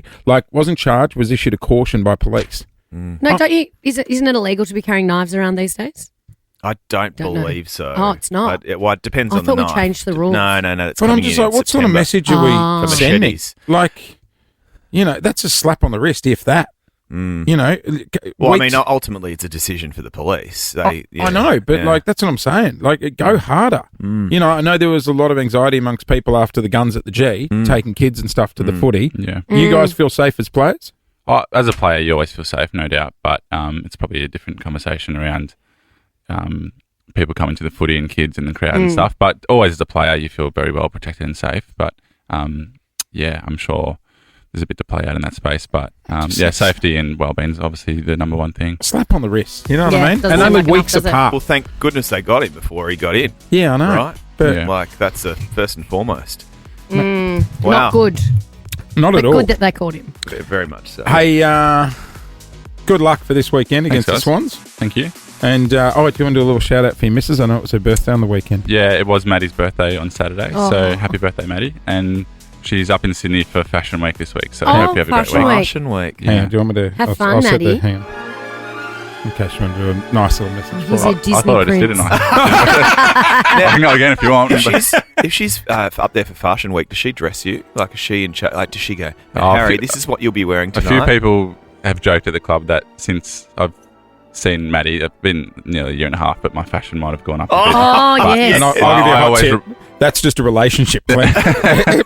caution? Like, wasn't charged, was issued a caution by police. No, don't you? Isn't it illegal to be carrying knives around these days? I don't Don't know. believe so. Oh, it's not? It depends I on the thought we knife. changed the rules. No. It's But I'm coming just in like, in what sort of September. message are Ah. we For sending? machetes. Like, that's a slap on the wrist, if that. You know, Well, weeks- I mean, ultimately, it's a decision for the police. I know, but like that's what I'm saying. Like, go harder. You know, I know there was a lot of anxiety amongst people after the guns at the G, taking kids and stuff to the footy. Yeah. You guys feel safe as players? Oh, as a player, you always feel safe, no doubt. But it's probably a different conversation around people coming to the footy and kids in the crowd and stuff. But always as a player, you feel very well protected and safe. But yeah, I'm sure there's a bit to play out in that space. But safety and well-being is obviously the number one thing. Slap on the wrist. You know what Yeah, I mean? doesn't And seem only like enough, weeks does it? apart. Well, thank goodness they got him before he got in. Yeah, I know. Right? But Yeah. Like, that's the first and foremost. Not Wow. good. not But at all. good that they caught him. Very much so. Hey, good luck for this weekend against Thanks, the guys. Swans. Thank you. And do you want to do a little shout out for your missus? I know it was her birthday on the weekend. Yeah, it was Maddie's birthday on Saturday. Oh. So happy birthday, Maddie. And she's up in Sydney for Fashion Week this week. So Oh, I hope you have a great Fashion week. Week. Fashion week. Hang on, do you want me to? Have fun, I'll set Maddie. hang on. In case you want to do a nice little message He's for a her. Disney I thought I just prince. did, didn't I? I can go again if you want. If she's up there for Fashion Week, does she dress you? Like, is she in like, does she go, Oh, Harry, a few- this is what you'll be wearing A tonight? few people have joked at the club that since I've seen Maddie, it's been nearly a year and a half, but my fashion might have gone up a bit. Oh, But- yes. And I'll give you I a hot always tip. That's just a relationship, Clint.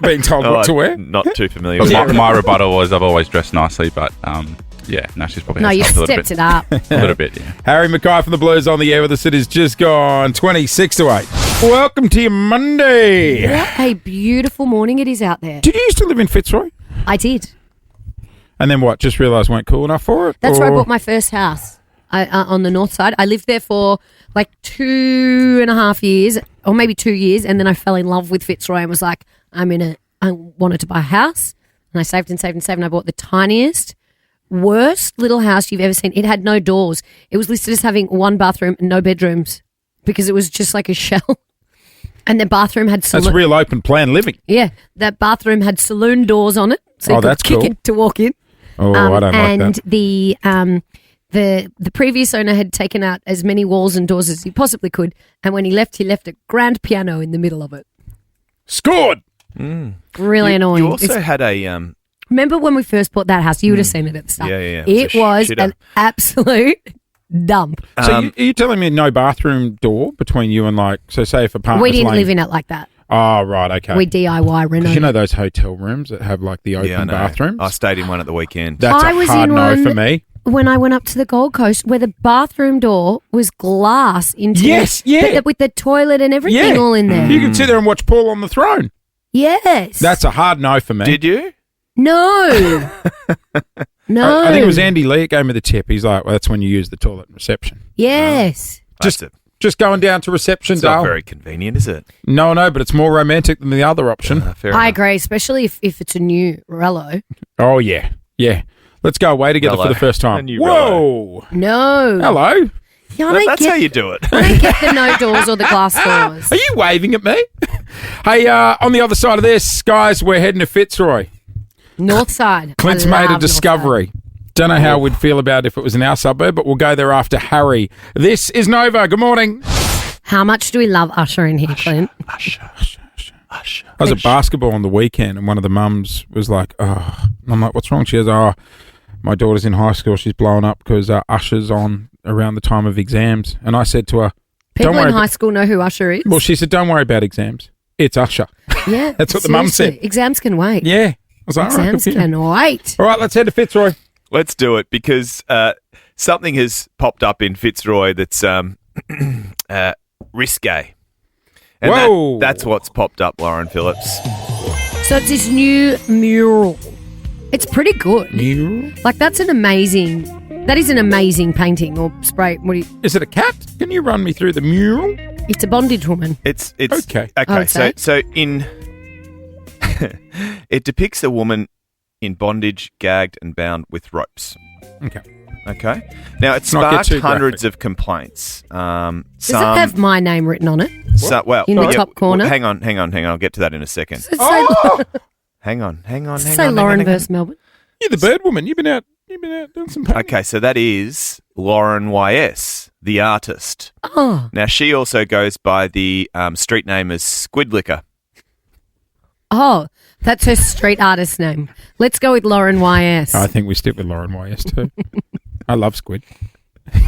Being told what to wear. Not too familiar But with my rebuttal was I've always dressed nicely, but yeah, no, she's probably No, has you helped a little stepped bit. it up. A little bit, yeah. Harry Mackay from the Blues on the air with us. It is just gone 26 to 8. Welcome to your Monday. What a beautiful morning it is out there. Did you used to live in Fitzroy? I did. And then what? Just realised weren't cool enough for it? That's where I Or- bought my first house on the north side. I lived there for like 2.5 years, or maybe 2 years, and then I fell in love with Fitzroy and was like, I wanted to buy a house, and I saved and saved and saved, and I bought the tiniest, worst little house you've ever seen. It had no doors. It was listed as having one bathroom and no bedrooms because it was just like a shell. And the bathroom had That's real open plan living. Yeah, that bathroom had saloon doors on it, so you Oh, could that's kick cool. it to walk in. Oh, I don't like and that. the previous owner had taken out as many walls and doors as he possibly could, and when he left a grand piano in the middle of it. Scored! Really annoying. You also It's- had a remember when we first bought that house? You would have seen it at the start. Yeah. It It's a was shitter. an absolute dump. So you're telling me no bathroom door between you and so say if a partner's We didn't laying- live in it like that. Oh, right, okay. We DIY Because renovated. you know those hotel rooms that have like the open I know. bathrooms? I stayed in one at the weekend. That's I a was hard in no one for me. when I went up to the Gold Coast where the bathroom door was glass into Yes, yeah. with the toilet and everything all in there. You can sit there and watch Paul on the throne. Yes. That's a hard no for me. Did you? No. No. I think it was Andy Lee that gave me the tip. He's like, well, that's when you use the toilet in reception. Yes. Just going down to reception, It's not Dale. very convenient, is it? No, but it's more romantic than the other option. Fair I enough. agree, especially if it's a new Relo. Oh, yeah. Yeah. Let's go away together for the first time. And you Whoa. No. Hello. Yeah, I don't That's get, how you do it. I don't get the no doors or the glass doors. Are you waving at me? Hey, on the other side of this, guys, we're heading to Fitzroy. North side. Clint's I made love a North discovery. Don't know how we'd feel about it if it was in our suburb, but we'll go there after Harry. This is Nova. Good morning. side. How much do we love Usher in here, Clint? Usher. I was at basketball on the weekend, and one of the mums was like, oh. And I'm like, what's wrong? She goes, oh, my daughter's in high school. She's blowing up because Usher's on around the time of exams. And I said to her, People in high school know who Usher is. well, she said, don't worry about exams. It's Usher. Yeah. That's what the mum seriously. said. Exams can wait. Yeah. I was like, all right, Exams good for you. can wait. All right, let's head to Fitzroy. Let's do it because something has popped up in Fitzroy that's risque. And Whoa. that's what's popped up, Lauren Phillips. So it's this new mural. It's pretty good. Mural? Like that is an amazing painting or spray. What do you? Is it a cat? Can you run me through the mural? It's a bondage woman. It's Okay. Okay, say. so in it depicts a woman in bondage, gagged and bound with ropes. Okay. Okay. Now it Not get sparked too hundreds graphic. of complaints. Does it have my name written on it? In the top corner? Hang on. I'll get to that in a second. Oh! Hang on. Say Lauren versus Melbourne. You're the bird woman. You've been out doing some painting. Okay, so that is Lauren YS, the artist. Oh, Now she also goes by the street name as Squidlicker. oh, that's her street artist name. Let's go with Lauren YS. I think we stick with Lauren YS too. I love squid.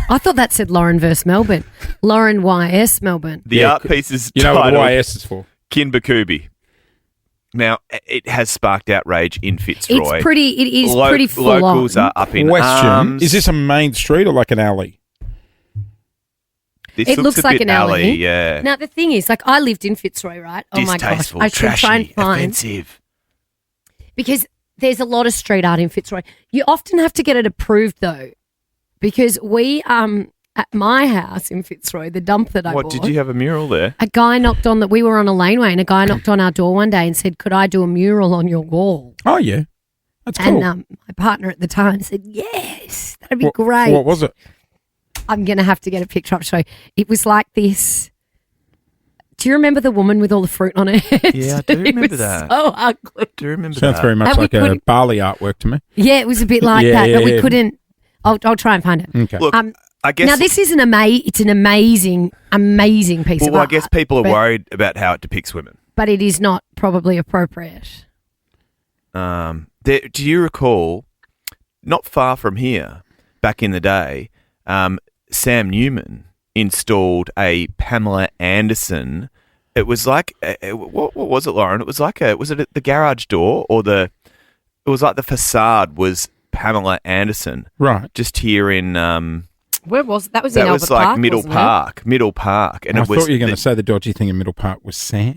I thought that said Lauren versus Melbourne. Lauren YS Melbourne. The Yeah, art piece is You know what titled the YS is for? Kinbakubi. Now it has sparked outrage in Fitzroy. It is pretty full Locals on. are up in Question: arms. Is this a main street or like an alley? This It looks a like bit an alley. Yeah. Now the thing is, like I lived in Fitzroy, right? Oh my gosh, Distasteful, I should trashy, try and find offensive. because there's a lot of street art in Fitzroy. You often have to get it approved though, because we at my house in Fitzroy, the dump that I What bought. did you have a mural there? A guy knocked on that. We were on a laneway, and a guy knocked on our door one day and said, "Could I do a mural on your wall?" Oh yeah, that's cool. And my partner at the time said, "Yes, that'd be What- great." What was it? I'm gonna have to get a picture up to show you. It was like this. Do you remember the woman with all the fruit on her head? Yeah, I do It remember was that. So ugly. Do you remember Sounds that? very much And we like a couldn't- Bali artwork to me. Yeah, it was a bit like Yeah, that, yeah, but we yeah. couldn't. I'll try and find it. Okay. Look, I guess. Now this is it's an amazing piece of well, art. I guess people are but- worried about how it depicts women. but it is not probably appropriate. Do you recall, not far from here, back in the day, Sam Newman installed a Pamela Anderson. It was like what was it, Lauren? It was like was it the garage door or the? It was like the facade was Pamela Anderson. Right. Just here in Where was that? Was that in was Albert like Park, Middle wasn't it? Park, Middle Park, and I it was thought you were going to say the dodgy thing in Middle Park was Sam.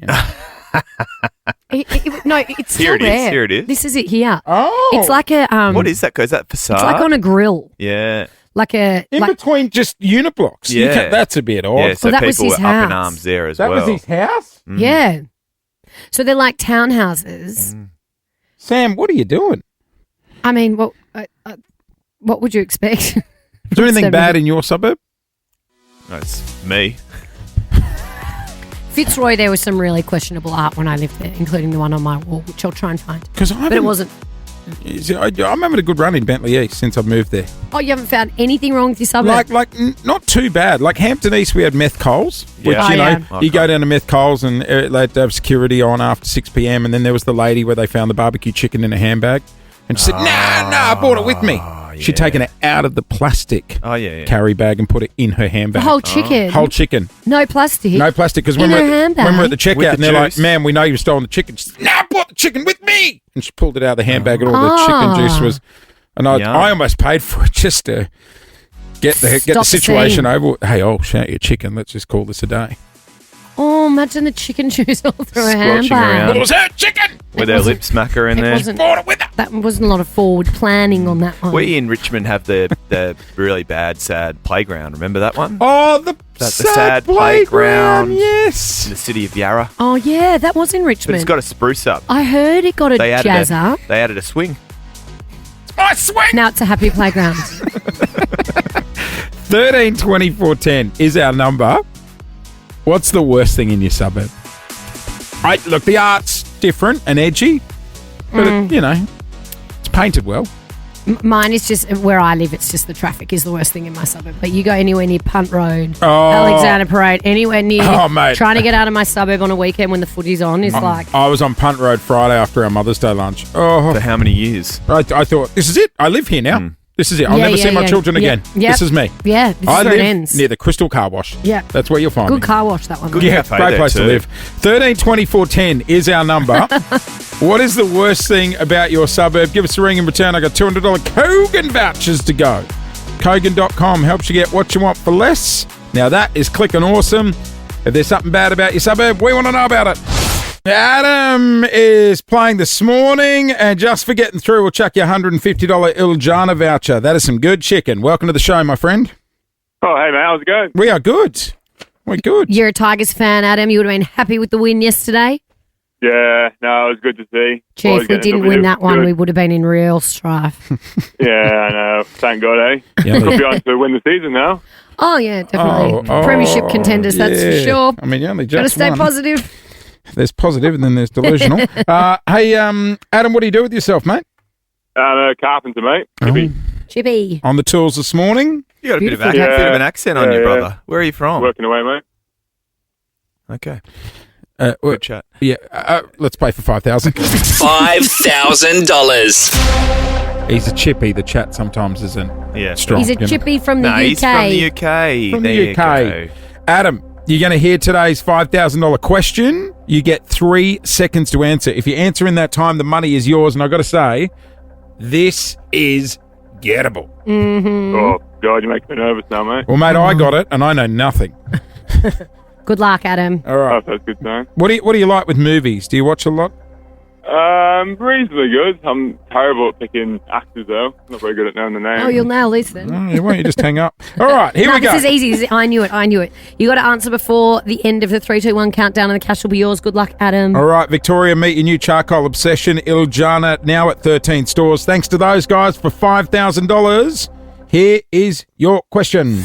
No, it's still Here it is, there. here it is. This is it here. Oh. It's like a what is that? Is that facade? It's like on a grill, yeah. like a In like. between just unit blocks. You Yeah. can't- that's a bit odd. Yeah, so that was people his were up in house. arms there as That well. was his house? Yeah. So they're like townhouses. Sam, what are you doing? I mean, what would you expect? Is there anything bad in your suburb? That's me. Fitzroy, there was some really questionable art when I lived there, including the one on my wall, which I'll try and find. Because But it wasn't. I'm having a good run in Bentley East since I've moved there. Oh, you haven't found anything wrong with your suburb? Not too bad. Like Hampton East, we had meth Coles, which Yeah. you know, yeah. you go down to meth Coles and they had to have security on after 6 p.m. And then there was the lady where they found the barbecue chicken in a handbag, and she said, "No, I brought it with me." She'd taken it out of the plastic carry bag and put it in her the handbag. whole chicken? Whole chicken. No plastic? No plastic. Because In when, her when handbag? we're at the checkout With the and they're like, juice? "Ma'am, we know you've stolen the chicken." She said, "No, I brought the chicken with me." And she pulled it out of the handbag and all the chicken juice was... And Yum. I almost paid for it just to get the Stop the situation scene. over. Hey, I'll shout your chicken. Let's just call this a day. Oh, imagine the chicken juice all through a Squelching handbag. around. It was her chicken. With our lip smacker in It there. wasn't, Brought it with her. that wasn't a lot of forward planning on that one. We in Richmond have the really bad, sad playground. Remember that one? Oh, the That's the sad sad playground. playground. Yes. In the city of Yarra. Oh, yeah, that was in But Richmond. it's got a spruce up. I heard it got a They added jazz up. They added a swing. I swear. Now it's a happy playground. 13 24 10 is our number. What's the worst thing in your suburb? Look, the art's different and edgy, but it's painted well. Mine is just where I live. It's just the traffic is the worst thing in my suburb. But you go anywhere near Punt Road, Alexander Parade, anywhere near. Mate. Trying to get out of my suburb on a weekend when the footy's on is like. I was on Punt Road Friday after our Mother's Day lunch. Oh, For how many years? I thought, this is it. I live here now. This is it. I'll never see my children again. Yep. This is me. Yeah, this is I where live it ends. near the Crystal Car Wash. Yeah. That's where you'll find me. Good car wash, that one. Good mate. Yeah, cafe great there place to too. live. 13 24 10 is our number. What is the worst thing about your suburb? Give us a ring in return. I got $200 Kogan vouchers to go. Kogan.com helps you get what you want for less. Now that is clicking awesome. If there's something bad about your suburb, we want to know about it. Adam is playing this morning, and just for getting through, we'll chuck you a $150 Iljana voucher. That is some good chicken. Welcome to the show, my friend. Oh, hey, mate. How's it going? We are good. We're good. You're a Tigers fan, Adam. You would have been happy with the win yesterday. Yeah, no, it was good to see. Gee, if we didn't win that one, we would have been in real strife. Yeah, I know. Thank God, eh? Yeah. Could be on to win the season now. Oh, yeah, definitely. Premiership contenders, that's for sure. I mean, you only Got to just stay won. positive. There's positive and then there's delusional. Hey, Adam, what do you do with yourself, mate? I'm a carpenter, mate. Chippy. On the tools this morning? You got a bit of, Beautiful. bit of an accent on you, Yeah. brother. Where are you from? Working away, mate. Okay. Good chat. Yeah, let's play for $5,000. $5,000. He's a chippy. The chat sometimes isn't strong. He's a you know. chippy from the No, UK. he's from the UK. From There the you UK. go. Adam, you're going to hear today's $5,000 question. You get 3 seconds to answer. If you answer in that time, the money is yours. And I've got to say, this is gettable. Mm-hmm. Oh, God, you make me nervous now, mate. Well, mate, I got it, and I know nothing. Good luck, Adam. All right. That's a good sign. What do you like with movies? Do you watch a lot? Reasonably good. I'm terrible at picking actors, though. Not very good at knowing the names. Oh, you'll nail this then. Oh, why don't you just hang up? All right, here No, we go. this is easy. I knew it. You got to answer before the end of the 3, 2, 1 countdown, and the cash will be yours. Good luck, Adam. All right, Victoria, meet your new charcoal obsession, Iljana, now at 13 stores. Thanks to those guys for $5,000. Here is your question.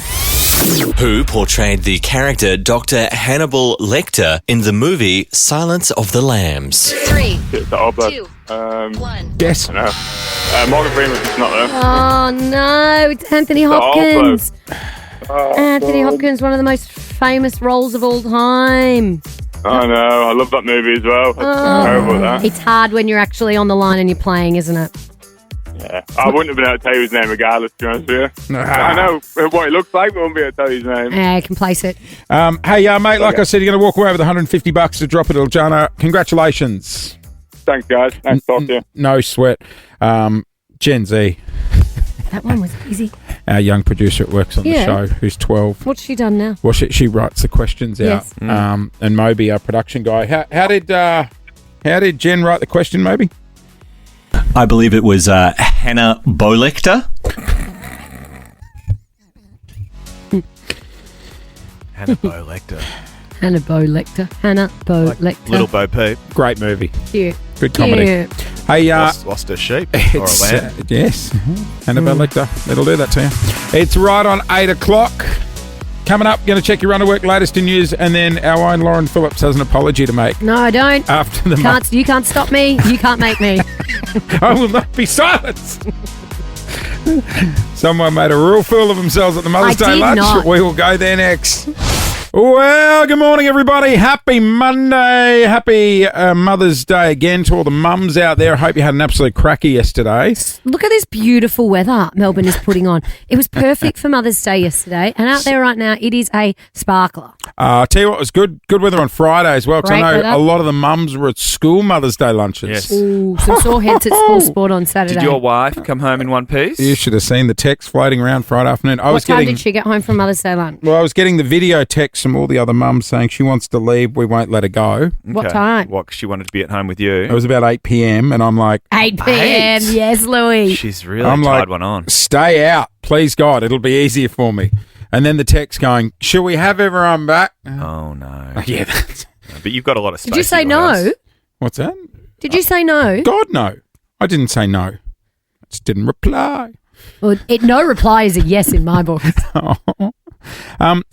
Who portrayed the character Dr. Hannibal Lecter in the movie Silence of the Lambs? 3, It's the old blood. 2, 1. Yes. I know. Morgan Freeman's just not there. Oh, no. It's Anthony The old Hopkins. bloke. Anthony Hopkins, one of the most famous roles of all time. I know. I love that movie as well. That's terrible at that. It's hard when you're actually on the line and you're playing, isn't it? Yeah. I wouldn't have been able to tell you his name regardless, to be honest with you. I know what it looks like, but I wouldn't be able to tell you his name. I can place it. Hey, mate, like I said, you're going to walk away with $150 to drop it, Iljana. Congratulations. Thanks, guys. Nice to talk to you. No sweat. Gen Z, That one was easy. our young producer that works on the Yeah. show, who's 12. What's she done now? Well, she writes the questions Yes. out. And Moby, our production guy. How did Jen write the question, Moby? I believe it was Hannah Bolecter. Hannah Bo Lecter. Hannah Bo Lecter. Hannah Bo Lecter. Little Bo Peep. Great movie. Cute. Good comedy. Cute. Hey, Lost a sheep or a it's, lamb. yes. Hannibal Lecter. It'll do that to you. It's right on 8 o'clock. Coming up, going to check your underwork, latest in news, and then our own Lauren Phillips has an apology to make. No, I don't. After the You can't stop me. You can't make me. I will not be silenced. Someone made a real fool of themselves at the Mother's I Day did lunch. not. We will go there next. Well, good morning, everybody. Happy Monday. Happy Mother's Day again to all the mums out there. I hope you had an absolute cracker yesterday. Look at this beautiful weather Melbourne is putting on. It was perfect for Mother's Day yesterday, and out there right now, it is a sparkler. I'll tell you what, it was good weather on Friday as well, because I Great know weather. a lot of the mums were at school Mother's Day lunches. Yes. Ooh, some sore heads at school sport on Saturday. Did your wife come home in one piece? You should have seen the text floating around Friday afternoon. What time did she get home from Mother's Day lunch? Well, I was getting the video text from all the other mums saying she wants to leave, we won't let her go. What time? What, 'cause she wanted to be at home with you? It was about 8 p.m. and I'm like, 8 p.m. Yes, Louis. She's really I'm tied like, one on. Stay out, please God, it'll be easier for me. And then the text going, shall we have everyone back? Oh, no. Yeah, that's... But you've got a lot of space. Did you say at your no? house. What's that? Did you say no? God, no. I didn't say no. Just didn't reply. Well, no reply is a yes in my book.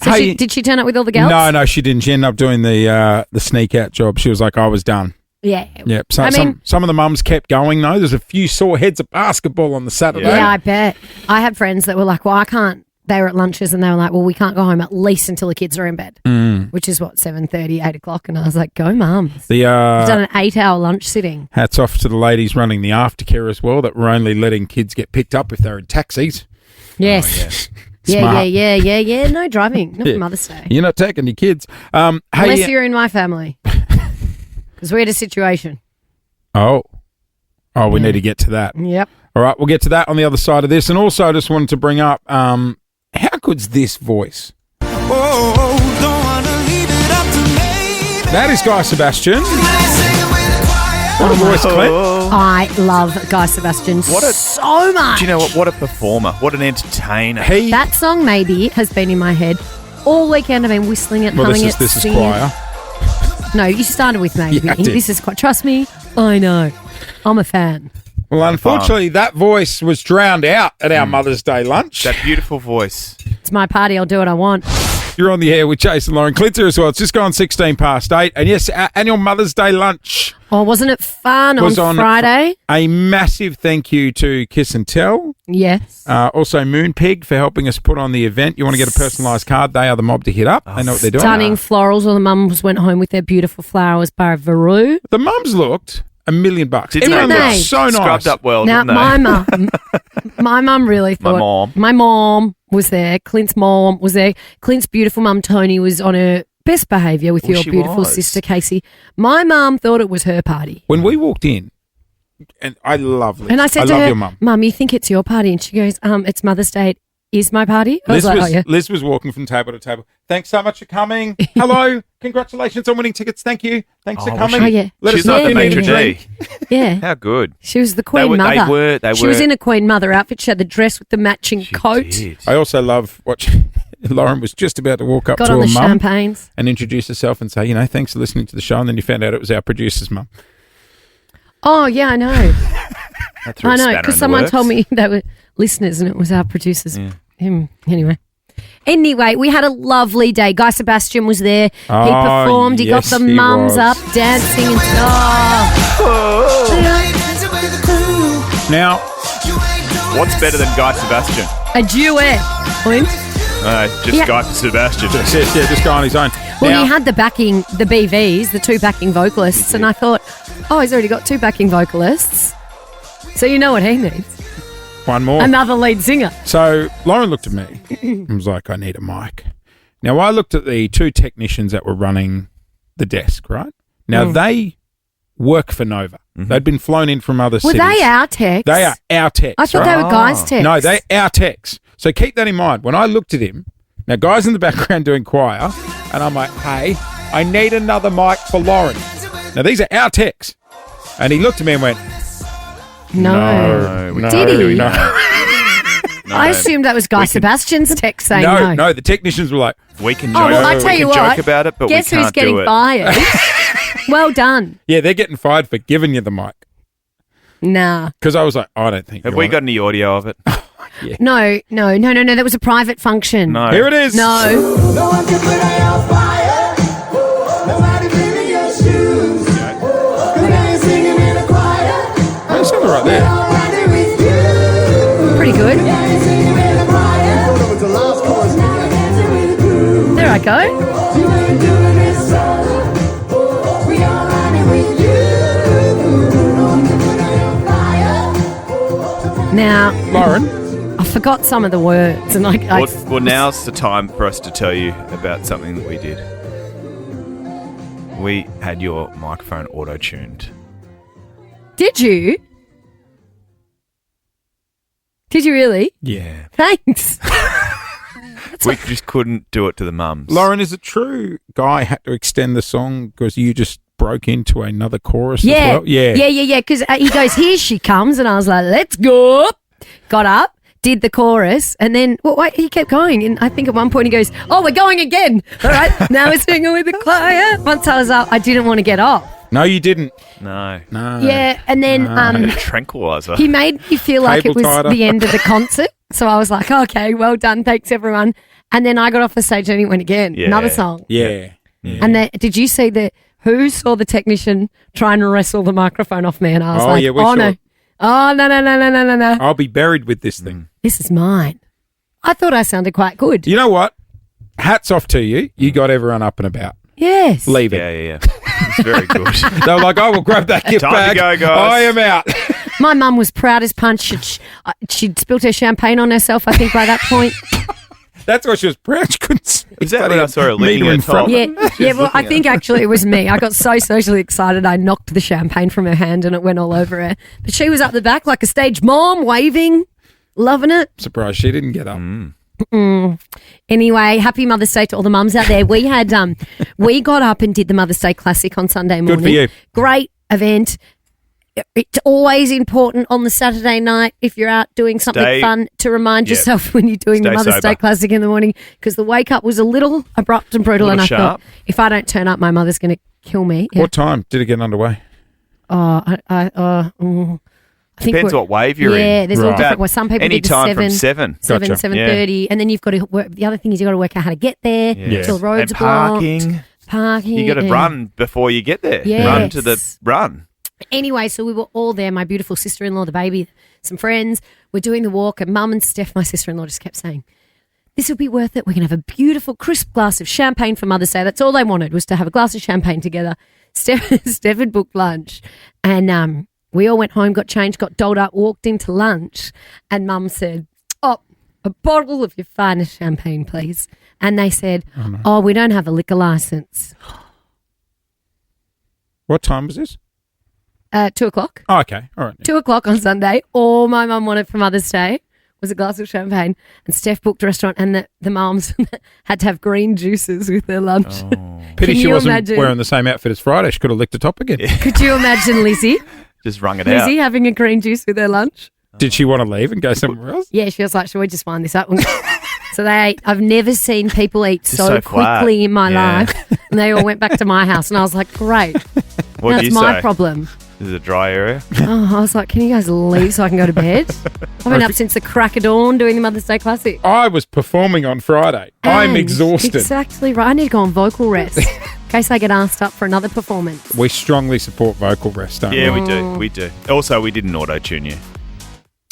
So did she turn up with all the girls? No, she didn't. She ended up doing the sneak out job. She was like, I was done. Yeah. Yeah. So, some of the mums kept going, though. There's a few sore heads of basketball on the Saturday. Yeah, I bet. I had friends that were like, well, I can't. They were at lunches and they were like, well, we can't go home at least until the kids are in bed, which is what, 7:30, 8 o'clock. And I was like, go, mums. We've done an 8-hour lunch sitting. Hats off to the ladies running the aftercare as well, that were only letting kids get picked up if they're in taxis. Yes. Smart. Yeah. No driving. Not for Mother's Day. You're not taking your kids. Unless you're in my family. Because we had a situation. Oh, we need to get to that. Yep. All right, we'll get to that on the other side of this. And also, I just wanted to bring up, how good's this voice? That is Guy Sebastian. What a voice, Clint. I love Guy Sebastian so much. Do you know what? What a performer. What an entertainer. That song maybe has been in my head all weekend. I've been whistling it, humming it, this is singing it. choir. No, you started with maybe. Yeah, I did. This is quite. Trust me, I know. I'm a fan. Well, unfortunately, that voice was drowned out at our Mother's Day lunch. That beautiful voice. It's my party. I'll do what I want. You're on the air with Jason Lauren. Clint here as well. It's just gone 16 past 8. And yes, our annual Mother's Day lunch. Oh, wasn't it fun on Friday? A massive thank you to Kiss and Tell. Yes. Also Moonpig for helping us put on the event. You want to get a personalised card, they are the mob to hit up. They know what they're doing. Stunning florals. All the mums went home with their beautiful flowers by Veru. The mums looked $1 million. Everyone looked so nice. Scrubbed up well, now, didn't they? my mum really thought. My mom was there. Clint's mom was there. Clint's beautiful mum, Tony, was on her best behaviour with your beautiful sister, Casey. My mum thought it was her party. When we walked in, and I love Liz. And I said to love her, your mum. Mum, you think it's your party? And she goes, it's Mother's Day. It is my party. I was like, oh, yeah. Liz was walking from table to table. Thanks so much for coming. Hello. Congratulations on winning tickets. Thank you. Thanks for coming. Oh, yeah. Let She's us know like if the you need maitre a drink. Yeah. How good. She was the Queen Mother. She was in a Queen Mother outfit. She had the dress with the matching coat. I also love what Lauren was just about to walk up Got to on her the mum champagnes and introduce herself and say, thanks for listening to the show. And then you found out it was our producer's mum. Oh, yeah, I know. I know, because someone told me they were listeners and it was our producers. Him. Anyway, we had a lovely day. Guy Sebastian was there. He performed. He got the mums up dancing and Now, what's better than Guy Sebastian? a duet. Clint. Guy Sebastian. Just go on his own. Well, he had the backing, the BVs, the two backing vocalists, and I thought, he's already got two backing vocalists. So you know what he needs. One more. Another lead singer. So Lauren looked at me and was like, I need a mic. Now, I looked at the two technicians that were running the desk, right? Now, they work for Nova. Mm-hmm. They'd been flown in from other cities. Were they our techs? They are our techs. I thought they were Guy's techs. No, they're our techs. So keep that in mind. When I looked at him, now Guy's in the background doing choir, and I'm like, hey, I need another mic for Lauren. Now, these are our techs. And he looked at me and went, No. Did he? No. I assumed that was Guy Sebastian's text saying no. No, the technicians were like, we can joke, I tell you what, joke about it, but guess we can't who's getting do it. fired? Well done. Yeah, they're getting fired for giving you the mic. Nah. Because I was like, I don't think Have we got any audio of it? Yeah. No. That was a private function. No. Here it is. No. No one can put it on fire. Nobody's in your shoes. Singing in a choir. They sound right there. Pretty good. There I go. Now, Lauren, I forgot some of the words, and Well, now's the time for us to tell you about something that we did. We had your microphone auto-tuned. Did you? Did you really? Yeah. Thanks. We just couldn't do it to the mums. Lauren, is it true Guy had to extend the song because you just broke into another chorus as well? Yeah. Because he goes, here she comes. And I was like, let's go. Got up, did the chorus. And then, he kept going. And I think at one point he goes, we're going again. All right, now we're singing with the choir. Once I was up, I didn't want to get off. No, you didn't. No. Yeah, and then A tranquilizer. he made me feel like it was Cable tighter. the end of the concert. So I was like, okay, well done. Thanks, everyone. And then I got off the stage and he went again. Yeah. Another song. Yeah. And did you see who saw the technician trying to wrestle the microphone off me? And I was like, yeah, we oh, saw no. it. Oh, no. I'll be buried with this thing. This is mine. I thought I sounded quite good. You know what? Hats off to you. You got everyone up and about. Yes. Leave it. Yeah. It's very good. They were like, I will grab that gift Time to bag. go, guys. I am out. My mum was proud as punch. She'd spilt her champagne on herself, I think, by that point. That's why she was proud. She couldn't speak. Is that when I saw her licking her in front? top? Yeah. Well, I think actually it was me. I got so socially excited, I knocked the champagne from her hand and it went all over her. But she was up the back like a stage mom, waving, loving it. Surprised she didn't get up. Anyway, happy Mother's Day to all the mums out there. We had we got up and did the Mother's Day Classic on Sunday morning. Good for you. Great event. It's always important on the Saturday night if you're out doing something fun to remind yourself when you're doing the Stay Mother's sober. Day Classic in the morning, because the wake up was a little abrupt and brutal, A and I little thought, sharp. if I don't turn up, my mother's going to kill me. Yeah. What time did it get underway? I think Depends what wave you're in. Yeah, there's all Right. different. Well, some people Any did time the from 7. 7:30, and then you've got to work. The other thing is you've got to work out how to get there Yes. till the roads And are blocked. parking. You got to and- run before you get there. Yes. Run to the run. Anyway, so we were all there. My beautiful sister-in-law, the baby, some friends. We're doing the walk, and Mum and Steph, my sister-in-law, just kept saying, "This will be worth it. We're going to have a beautiful, crisp glass of champagne for Mother's Day." That's all they wanted, was to have a glass of champagne together. Steph had booked lunch, and we all went home, got changed, got dolled up, walked into lunch, and Mum said, "Oh, a bottle of your finest champagne, please." And they said, "Oh, we don't have a liquor license." What time was this? 2:00. Oh, okay. All right. 2:00 on Sunday. All my mum wanted for Mother's Day was a glass of champagne, and Steph booked a restaurant, and the mums had to have green juices with their lunch. Pity Can she you wasn't imagine? wearing the same outfit as Friday. She could have licked the top again. Could you imagine Lizzie? Just wrung it Lizzie out. having a green juice with her lunch? Did she want to leave and go somewhere else? Yeah, she was like, "Should we just wind this up?" So they ate. I've never seen people eat Just so so flat. quickly in my Yeah. life. And they all went back to my house, and I was like, "Great, What that's did you my say? problem." This is a dry area. Oh, I was like, "Can you guys leave so I can go to bed?" I've been up since the crack of dawn doing the Mother's Day Classic. I was performing on Friday. I'm And exhausted. Exactly right. I need to go on vocal rest in case I get asked up for another performance. We strongly support vocal rest, don't Yeah, we? we do. We do. Also, we didn't auto-tune you.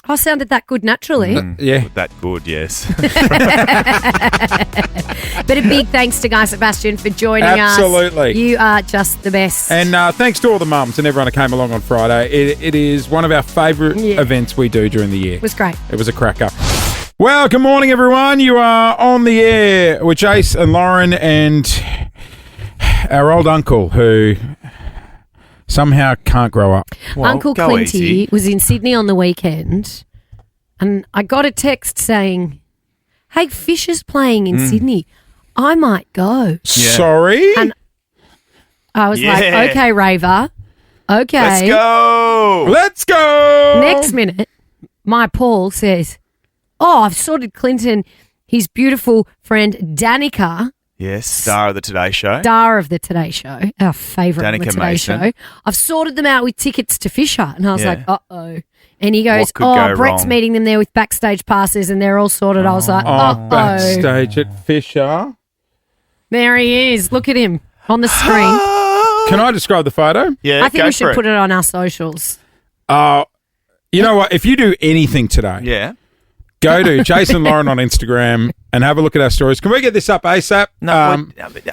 I sounded that good naturally. Yeah. That good, yes. But a big thanks to Guy Sebastian for joining us. Absolutely. You are just the best. And thanks to all the mums and everyone who came along on Friday. It is one of our favourite events we do during the year. It was great. It was a cracker. Well, good morning, everyone. You are on the air with Jace and Lauren and our old uncle who somehow can't grow up. Uncle Clinty was in Sydney on the weekend, and I got a text saying, "Hey, Fisher's playing in Sydney. I might go." Sorry? And I was like, Yeah. "Okay, Raver. Okay. Let's go. Let's go. Next minute, my Paul says, "Oh, I've sorted Clinton, his beautiful friend Danica, Yes, star of the Today Show. star of the Today Show, our favourite on the Danica Today Mason. Show. I've sorted them out with tickets to Fisher." And I was Yeah. like, "Uh-oh." And he goes, What could "Oh, go Brett's wrong?" meeting them there with backstage passes and they're all sorted." I was like, Oh, "Uh-oh." backstage at Fisher. There he is. Look at him on the screen. Can I describe the photo? Yeah, I think go we should for put it on our socials. You know what? If you do anything today, Yeah. go to Jason Lauren on Instagram and have a look at our stories. Can we get this up ASAP? No,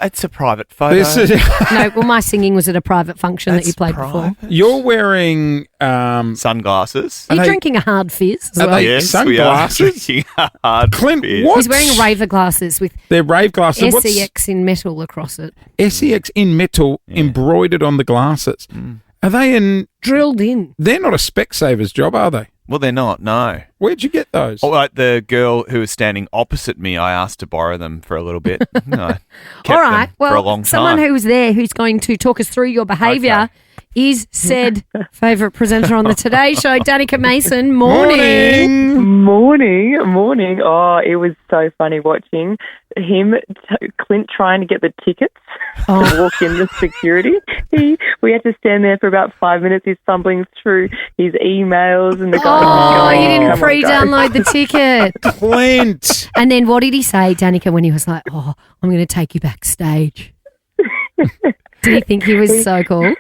it's a private photo. This is No, well, my singing was at a private function that you That's played private. before. you're wearing Sunglasses. You're they- drinking a hard fizz as Are well. they- Yes, sunglasses? we are drinking hard Clint, beer. what? He's wearing Raver glasses with They're rave glasses. What's SEX in metal across it. SEX in metal embroidered on the glasses? Are they in? Drilled in. They're not a Specsaver's job, are they? Well, they're not, no. Where'd you get those? All right, the girl who was standing opposite me, I asked to borrow them for a little bit. No, kept All right. them for a long Someone time. who was there who's going to talk us through your behaviour is said favourite presenter on the Today Show, Danica Mason. Morning. Morning. Oh, it was so funny watching Clint trying to get the tickets to walk in the security. We had to stand there for about 5 minutes. He's fumbling through his emails and the guy. Oh, you didn't pre-download the ticket. Clint. And then what did he say, Danica, when he was like, "Oh, I'm going to take you backstage"? Did he think he was so cool?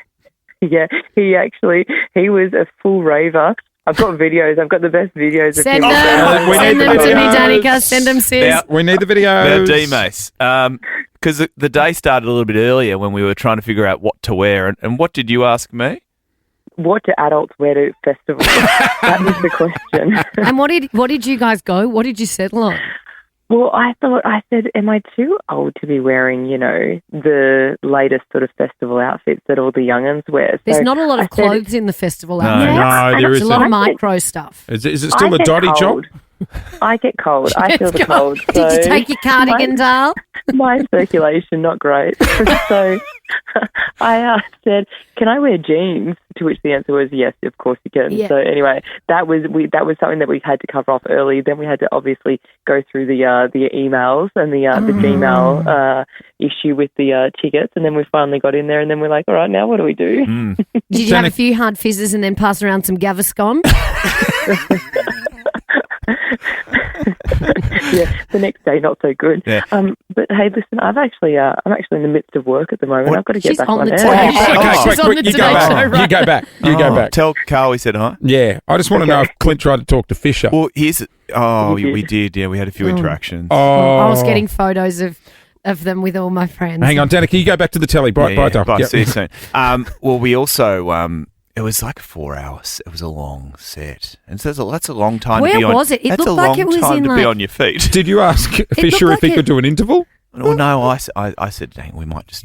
Yeah, he was a full raver. I've got videos. I've got the best videos. Send of them. Send them to me, Danica. Send them, sis. Now, we need the videos. Now, D-Mace, because the day started a little bit earlier when we were trying to figure out what to wear. And what did you ask me? What do adults wear to festivals? That was the question. And what did you guys go? What did you settle on? Well, I said, am I too old to be wearing, the latest sort of festival outfits that all the young'uns wear? There's not a lot of clothes in the festival No, outfits. no, there There's a lot of isn't. micro stuff. Is it still a dotty job? I get cold. I feel the cold. Did you take your cardigan, Dale? My circulation, not great. So I said, can I wear jeans? To which the answer was yes, of course you can. Yeah. So anyway, that was something that we had to cover off early. Then we had to obviously go through the emails and the Gmail issue with the tickets, and then we finally got in there, and then we're like, all right, now what do we do? Did you have a few hard fizzes and then pass around some Gaviscon? Yeah, the next day not so good. Yeah. But hey, listen, I'm actually in the midst of work at the moment. I've got to get She's back on on the air. Today Show. Okay, She's on the you Today go back. Show, right? You go back. You go back. Tell Carl we said hi. Yeah, I just want to know if Clint tried to talk to Fisher. Well, we did. Yeah, we had a few interactions. I was getting photos of them with all my friends. Hang on, Danica, you go back to the telly. Bye, Yeah, Doc. bye. Yep. See you soon. Well, we also it was like 4 hours. It was a long set, and so that's a long time. Where to be on, was it? It that's looked a like long it was time in, to be like- on your feet. Did you ask Fisher looked if he like could do an interval? Well, no, I said, dang, we might just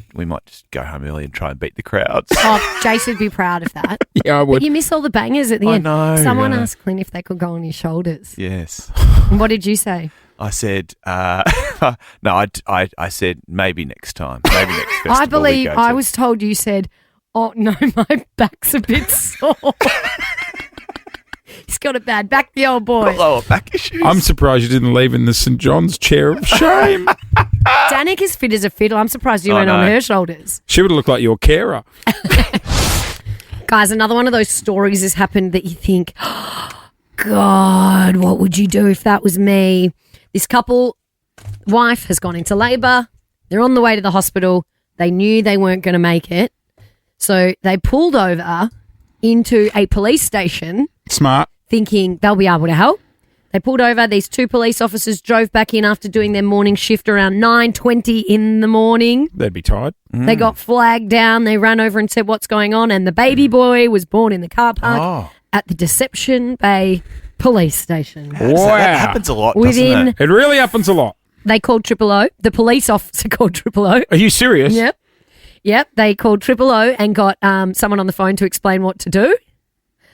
go home early and try and beat the crowds. Oh, Jace would be proud of that. Yeah, I would. But you miss all the bangers at the I end. know, Someone yeah. asked Clint if they could go on his shoulders. Yes. And what did you say? I said, no, I said maybe next time. Maybe next festival. I believe we go I to. was told you said, "Oh no, my back's a bit sore." He's got a bad back, the old boy. Lower back issues. I'm surprised you didn't leave in the St. John's chair of shame. Danica's fit as a fiddle. I'm surprised you I went on know. her shoulders. She would have looked like your carer. Guys, another one of those stories has happened that you think, God, what would you do if that was me? This couple, wife has gone into labour. They're on the way to the hospital. They knew they weren't going to make it. So they pulled over into a police station Smart. thinking they'll be able to help. They pulled over. These two police officers drove back in after doing their morning shift around 9:20 in the morning. They'd be tired. They got flagged down. They ran over and said what's going on, and the baby boy was born in the car park at the Deception Bay police station. Wow. That happens a lot, Within- doesn't it? It really happens a lot. They called 000. The police officer called 000. Are you serious? Yep. They called 000 and got someone on the phone to explain what to do.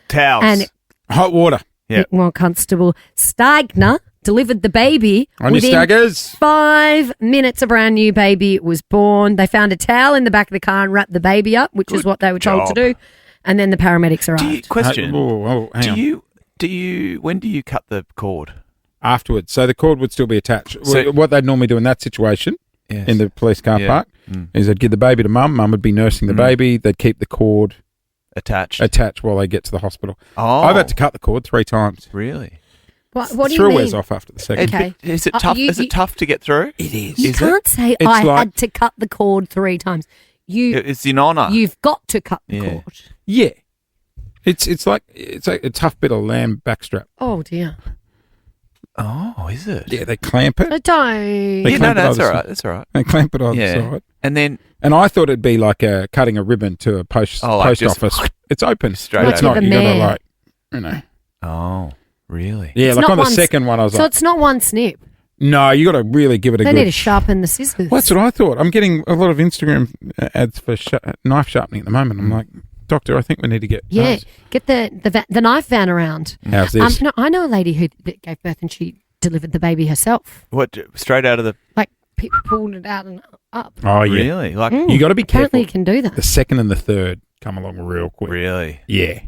Towels. And Hot water. Yeah. well, Constable Stagner delivered the baby. On your within staggers. 5 minutes, a brand new baby was born. They found a towel in the back of the car and wrapped the baby up, which is what they were told to do. And then the paramedics arrived. Question. Hang on. When do you cut the cord? Afterwards. So the cord would still be attached. So- What they'd normally do in that situation Yes. in the police car Yeah. park is they'd give the baby to mum. Mum would be nursing the baby. They'd keep the cord attached while they get to the hospital. Oh. I've had to cut the cord 3 times. Really? What do you Thrill mean? wears off after the second. Okay. Is it tough? Is it tough to get through? It is. You can't say It's I like- had to cut the cord 3 times. It's in honour. You've got to cut the Yeah. cord. Yeah. It's like a tough bit of lamb backstrap. Oh dear. Oh, is it? Yeah, they clamp it. I don't. They Yeah, clamp it that's either all right. side. That's all right. They clamp it either Yeah. side. And I thought it'd be like cutting a ribbon to a post just office. It's open. straight It's over. not. Like You with a got to man. like, you know. Oh, really? Yeah, It's like not on the one- second one, I was So like, it's not one snip. no, you got to really give it a They good. need to sharpen the scissors. Well, that's what I thought. I'm getting a lot of Instagram ads for knife sharpening at the moment. I'm like, doctor, I think we need to get. Yeah, those. get the knife van around. How's this? No, I know a lady who gave birth and she delivered the baby herself. What? Straight out of the? Like pulled it out and up. Oh yeah, Really? Like you got to be careful. Apparently, you can do that. The second and the third, come along real quick. Really? Yeah.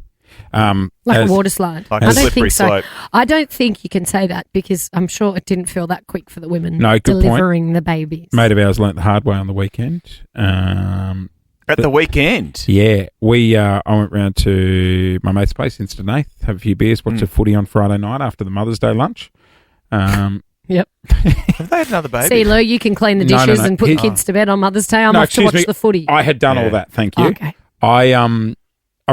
Like a water slide. Like I a don't slippery think so. slope. I don't think you can say that because I'm sure it didn't feel that quick for the women No, good point. delivering the babies. Mate of ours learnt the hard way on the weekend. At the weekend? Yeah. I went round to my mate's place in Stenath, have a few beers, watch the footy on Friday night after the Mother's Day lunch. Yep. Have they had another baby? See, Lou, you can clean the No, dishes no. and put kids to bed on Mother's Day. I'm off to watch the footy. I had done all that, thank you. Okay. I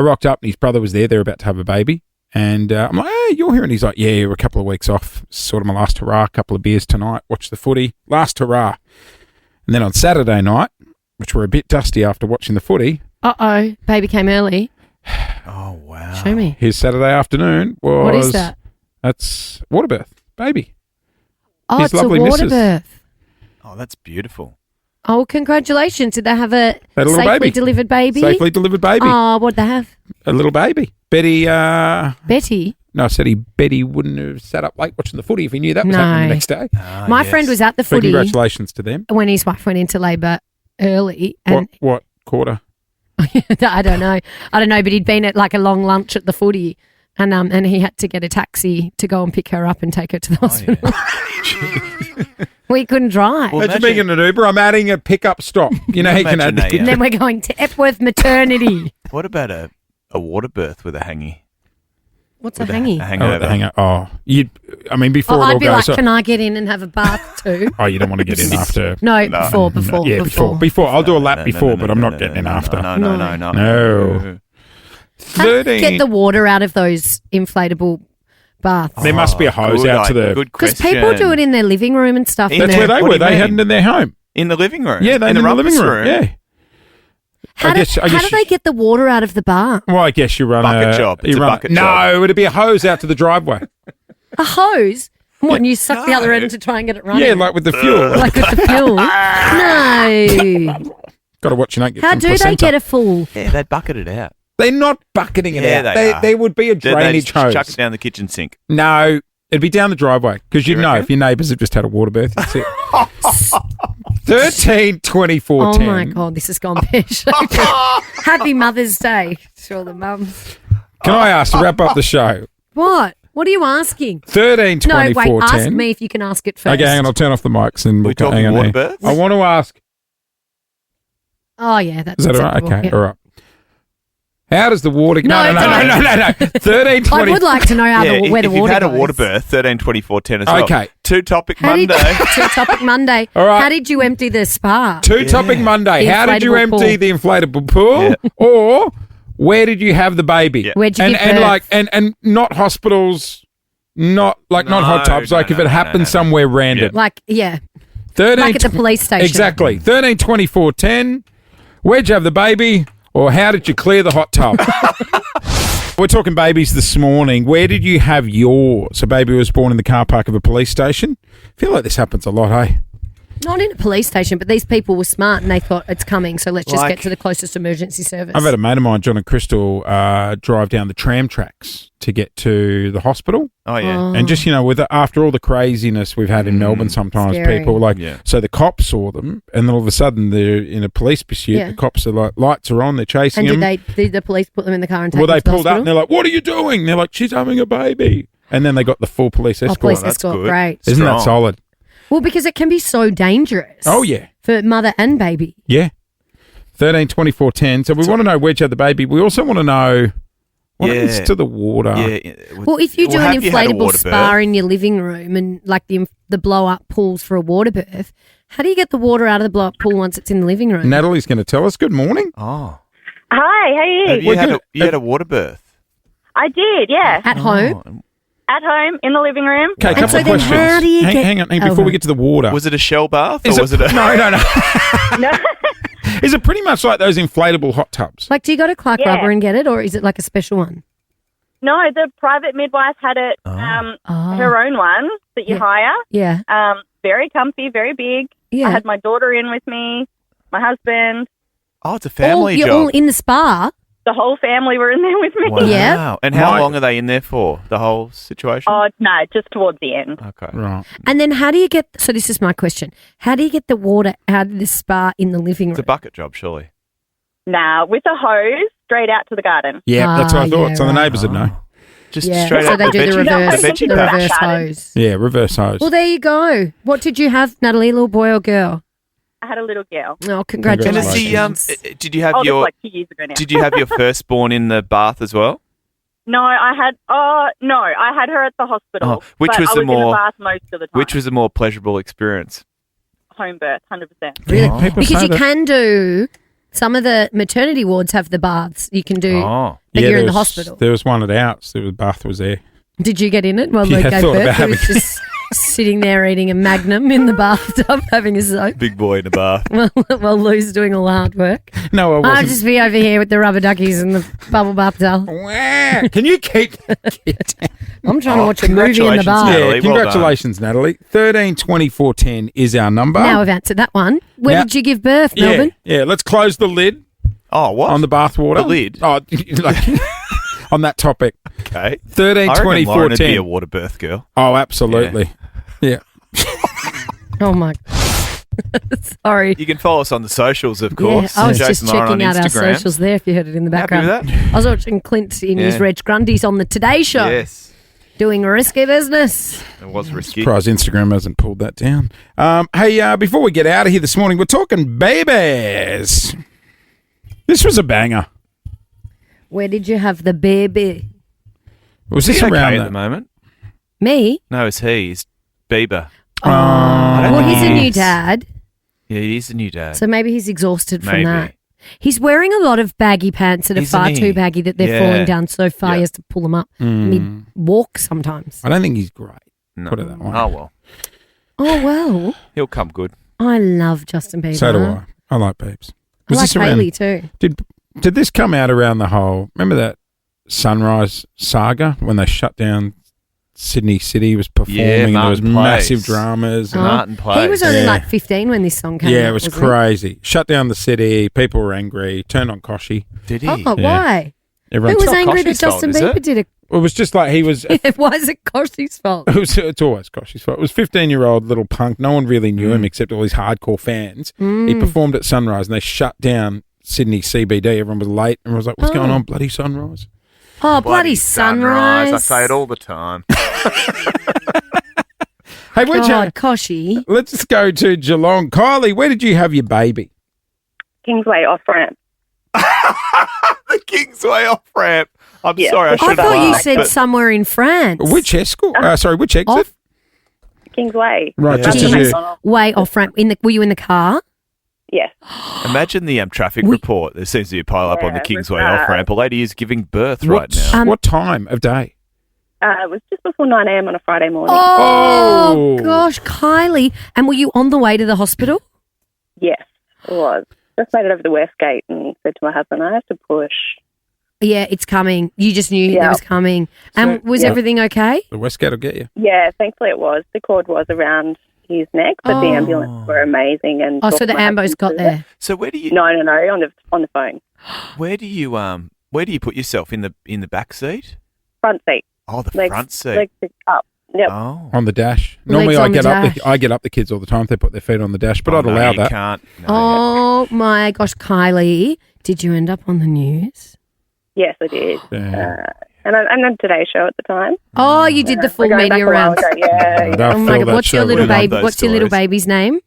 rocked up and his brother was there. They're about to have a baby. And I'm like, hey, you're here? And he's like, yeah, we're a couple of weeks off. Sort of my last hurrah, a couple of beers tonight, watch the footy. Last hurrah. And then on Saturday night, which we're a bit dusty after watching the footy. Uh-oh, baby came early. Oh, wow. Show me. His Saturday afternoon was... What is that? That's water birth, baby. Oh, His it's a lovely water missus. birth. Oh, that's beautiful. Oh, congratulations. Did they have a little safely baby. delivered baby? Safely delivered baby. Oh, what'd they have? A little baby. Betty... Betty? No, I said Betty wouldn't have sat up late watching the footy if he knew that was happening the next day. My friend was at the So footy congratulations to them. when his wife went into labour early. And What quarter? I don't know. But he'd been at like a long lunch at the footy and he had to get a taxi to go and pick her up and take her to the hospital. We couldn't drive. Well, imagine being in an Uber. I'm adding a pickup stop. You know, you can add the And then we're going to Epworth Maternity. What about a water birth with a hangy? What's a hangy? A hangover. Before it all I'd be like, goes up. can I get in and have a bath too? Oh, you don't want to get in after. No, before. Yeah, before. I'll do a lap before, but I'm not getting in after. No. How do you get the water out of those inflatable baths? There must be a hose out to the... Because people do it in their living room and stuff. That's where they were. They had it in their home. In the living room? Yeah, they had it in the living room. Yeah. How do they get the water out of the bath? Well, I guess you run Bucket job. It's a bucket No, job. it'd be a hose out to the driveway. A hose? What, and you suck the other end to try and get it running? Yeah, like with the fuel. Like with the fuel? No. Got to watch you don't get How some do placenta. they get a full? Yeah, they'd bucket it out. They're not bucketing it Yeah, out. they are. There would be a They drainage just hose. chuck it down the kitchen sink. No, it'd be down the driveway because you'd know reckon? if your neighbours have just had a water birth. That's it. 13, 24, Oh 10. my God, this has gone pear-shaped. Happy Mother's Day to all the mums. Can I ask to wrap up the show? What? What are you asking? 13, 24, No, wait, 10. ask me if you can ask it first. Okay, hang on. I'll turn off the mics and we'll talking hang on water here. births? I want to ask. Oh, yeah, that's Is that all right? acceptable, Okay, yeah. all right. How does the water... No, No. don't. 13, 20... I would like to know how Yeah, where the if water you've had a goes. water birth, 13, 24, 10 as well. Okay. Two-topic How did- Monday. Two-topic Monday. All right. How did you empty the spa? Two-topic Monday. The How did you inflatable empty pool. the inflatable pool? Yeah. Or where did you have the baby? Where'd you and, give and birth? like and not hospitals, not hot tubs. Like if it happened somewhere random. Like, yeah. 13, Like at the police station. Exactly. 13, 24, 10. Where'd you have the baby? Or how did you clear the hot tub? We're talking babies this morning. Where did you have yours? A baby was born in the car park of a police station. I feel like this happens a lot, hey? Not in a police station, but these people were smart and they thought it's coming, so let's just Like- get to the closest emergency service. I've had a mate of mine, John and Crystal, drive down the tram tracks to get to the hospital. Oh, yeah. Oh. And just, after all the craziness we've had in Melbourne, sometimes Scary. people Yeah. so the cops saw them and then all of a sudden they're in a police pursuit. Yeah. The cops are like, lights are on, they're chasing And them. did the police put them in the car and take Well, them they to the pulled up hospital? and they're like, what are you doing? They're like, she's having a baby. And then they got the full police escort. police that's escort, good. great. Isn't that Strong. solid? Well, because it can be so dangerous. Oh, yeah. For mother and baby. Yeah. 13, 24, 10. So we want to know where'd you have the baby. We also want to know what happens to the water. Yeah. Well, if you do an have you had a inflatable water spa birth? in your living room and like the blow-up pools for a water birth, how do you get the water out of the blow-up pool once it's in the living room? Natalie's going to tell us. Good morning. Oh. Hi, how are you? Have you had a water birth? I did, yeah. At home? At home, in the living room. Okay, a couple of questions. Hang on, before we get to the water. Was it a shell bath Is or was it a... No. Is it pretty much like those inflatable hot tubs? Like, do you go to Clark Yeah. Rubber and get it, or is it like a special one? No, the private midwife had it, her own one that you hire. Yeah. Very comfy, very big. Yeah. I had my daughter in with me, my husband. Oh, it's a family You're job. all in the spa? The whole family were in there with me. Wow. Yeah. And how long are they in there for? The whole situation? Oh, no, just towards the end. Okay. Right. And then how do you get, so this is my question, how do you get the water out of the spa in the living room? It's a bucket job, surely. Nah, with a hose, straight out to the garden. Yeah, that's what I thought. yeah, so the right. neighbours would know. Just Yeah. straight So out they do the reverse, veggie the patch. reverse hose. Yeah, reverse hose. Well, there you go. What did you have, Natalie? Little boy or girl? I had a little girl. Oh, And congratulations. is he, did you have Oh, this was your like 2 years ago now. Did you have your firstborn in the bath as well? No, I had her at the hospital. Which but was I the was in more- the bath most of the time. Which was the more pleasurable experience? home birth, 100%. Really? Oh. People Because say you that. can do, some of the maternity wards have the baths you can do, Oh. but you're in the there was- hospital. There was one at ours. The bath was there. Did you get in it while Yeah, Luke I gave thought birth? about He was having- just sitting there eating a Magnum in the bathtub, having a soap. Big boy in the bath. While Lou's doing all the hard work. No, I I'll wasn't. just be over here with the rubber duckies and the bubble bath towel. Can you keep? I'm trying to watch a movie in the congratulations, bath. Natalie. Yeah, Well congratulations, Natalie. 13 24 10 is our number. Now I've answered that one. Where Now- did you give birth, yeah, Melbourne? yeah. Let's close the lid Oh, what? on the bath water. The lid? Oh, like, on that topic. Okay. 13 I reckon 24 Lauren would be 10. a water birth girl. Oh, absolutely. Yeah. Oh my. Sorry. You can follow us on the socials, of Yeah, course. I was just Jason Lauren checking on out our Instagram. socials there if you heard it in the Happy background. with that? I was watching Clint in his Yeah. Reg Grundies on the Today Show. Yes. Doing risky business. It was risky. Surprised Instagram hasn't pulled that down. Hey, before we get out of here this morning, we're talking babies. This was a banger. Where did you have the baby? Was Is this he around okay that? at the moment? Me? No, it's he. He's Bieber. Well, he's a he new is. dad, Yeah, he is a new dad. so maybe he's exhausted from Maybe. that. He's wearing a lot of baggy pants that are Isn't far he? too baggy that they're Yeah. falling down so far Yeah. he has to pull them up. Mid walk sometimes. I don't think he's great. No. Put it that way. Oh, well. Oh well, He'll come good. I love Justin Bieber. So do I. I like babes. I like this around- Hailey too. Did this come out around the whole? Remember that Sunrise saga when they shut down Sydney City was performing? Yeah, and there was Martin massive Place. dramas. Oh. and- Martin Place. He was only Yeah. like 15 when this song came out. yeah, it was wasn't he? crazy. Shut down the city. People were angry. Turned on Koshy. Did he? Oh, Yeah. why? Everyone. Who was not angry that Koshy's fault, Justin is Bieber it? did it? It was just like he was. Why is it Koshy's fault? It's always Koshy's fault. It was 15-year-old little punk. No one really knew him except all these hardcore fans. He performed at Sunrise and they shut down Sydney CBD. Everyone was late. Everyone was like, "What's going on? Bloody Sunrise!" Oh, bloody sunrise. I say it all the time. Hey, where'd you? God, Koshy. Let's just go to Geelong. Kylie, where did you have your baby? Kingsway off ramp. The Kingsway off ramp. I'm Yeah. sorry. I I should I have thought you laughed, said but- somewhere in France. Which escort? Which exit? Off Kingsway. Right, Yeah. just as you. way off ramp. Were you in the car? Yes. Imagine the traffic report. There seems to be a pile up on the Yeah, Kingsway bizarre. off ramp. A lady is giving birth What, right now. what time of day? It was just before 9 a.m. on a Friday morning. Oh, Oh. gosh, Kylie. And were you on the way to the hospital? Yes, it was. Just made it over the West Gate and said to my husband, I have to push. Yeah, it's coming. You just knew it Yeah. was coming. And was Yeah. everything okay? The Westgate will get you. Yeah, thankfully it was. The cord was around his neck, but the Oh. ambulance were amazing. And Oh, so talked the my ambos husband got through there. it. So where do you No, on the phone. where do you put yourself in the back seat? Front seat. Oh, the Legs, front seat. Legs up. Yep. Oh. On the dash. Legs Normally, on the dash. I get up the kids all the time. If they put their feet on the dash, but Oh, I'd no, allow you that. Can't. No, Oh, my gosh, Kylie. Did you end up on the news? Yes, I did. Yeah. And I did Today Show at the time. Oh, you did the full We're going back media a while round. ago, Yeah. They'll Oh, my fill God. that What's your show little with- love baby? those What's your little stories. baby's name?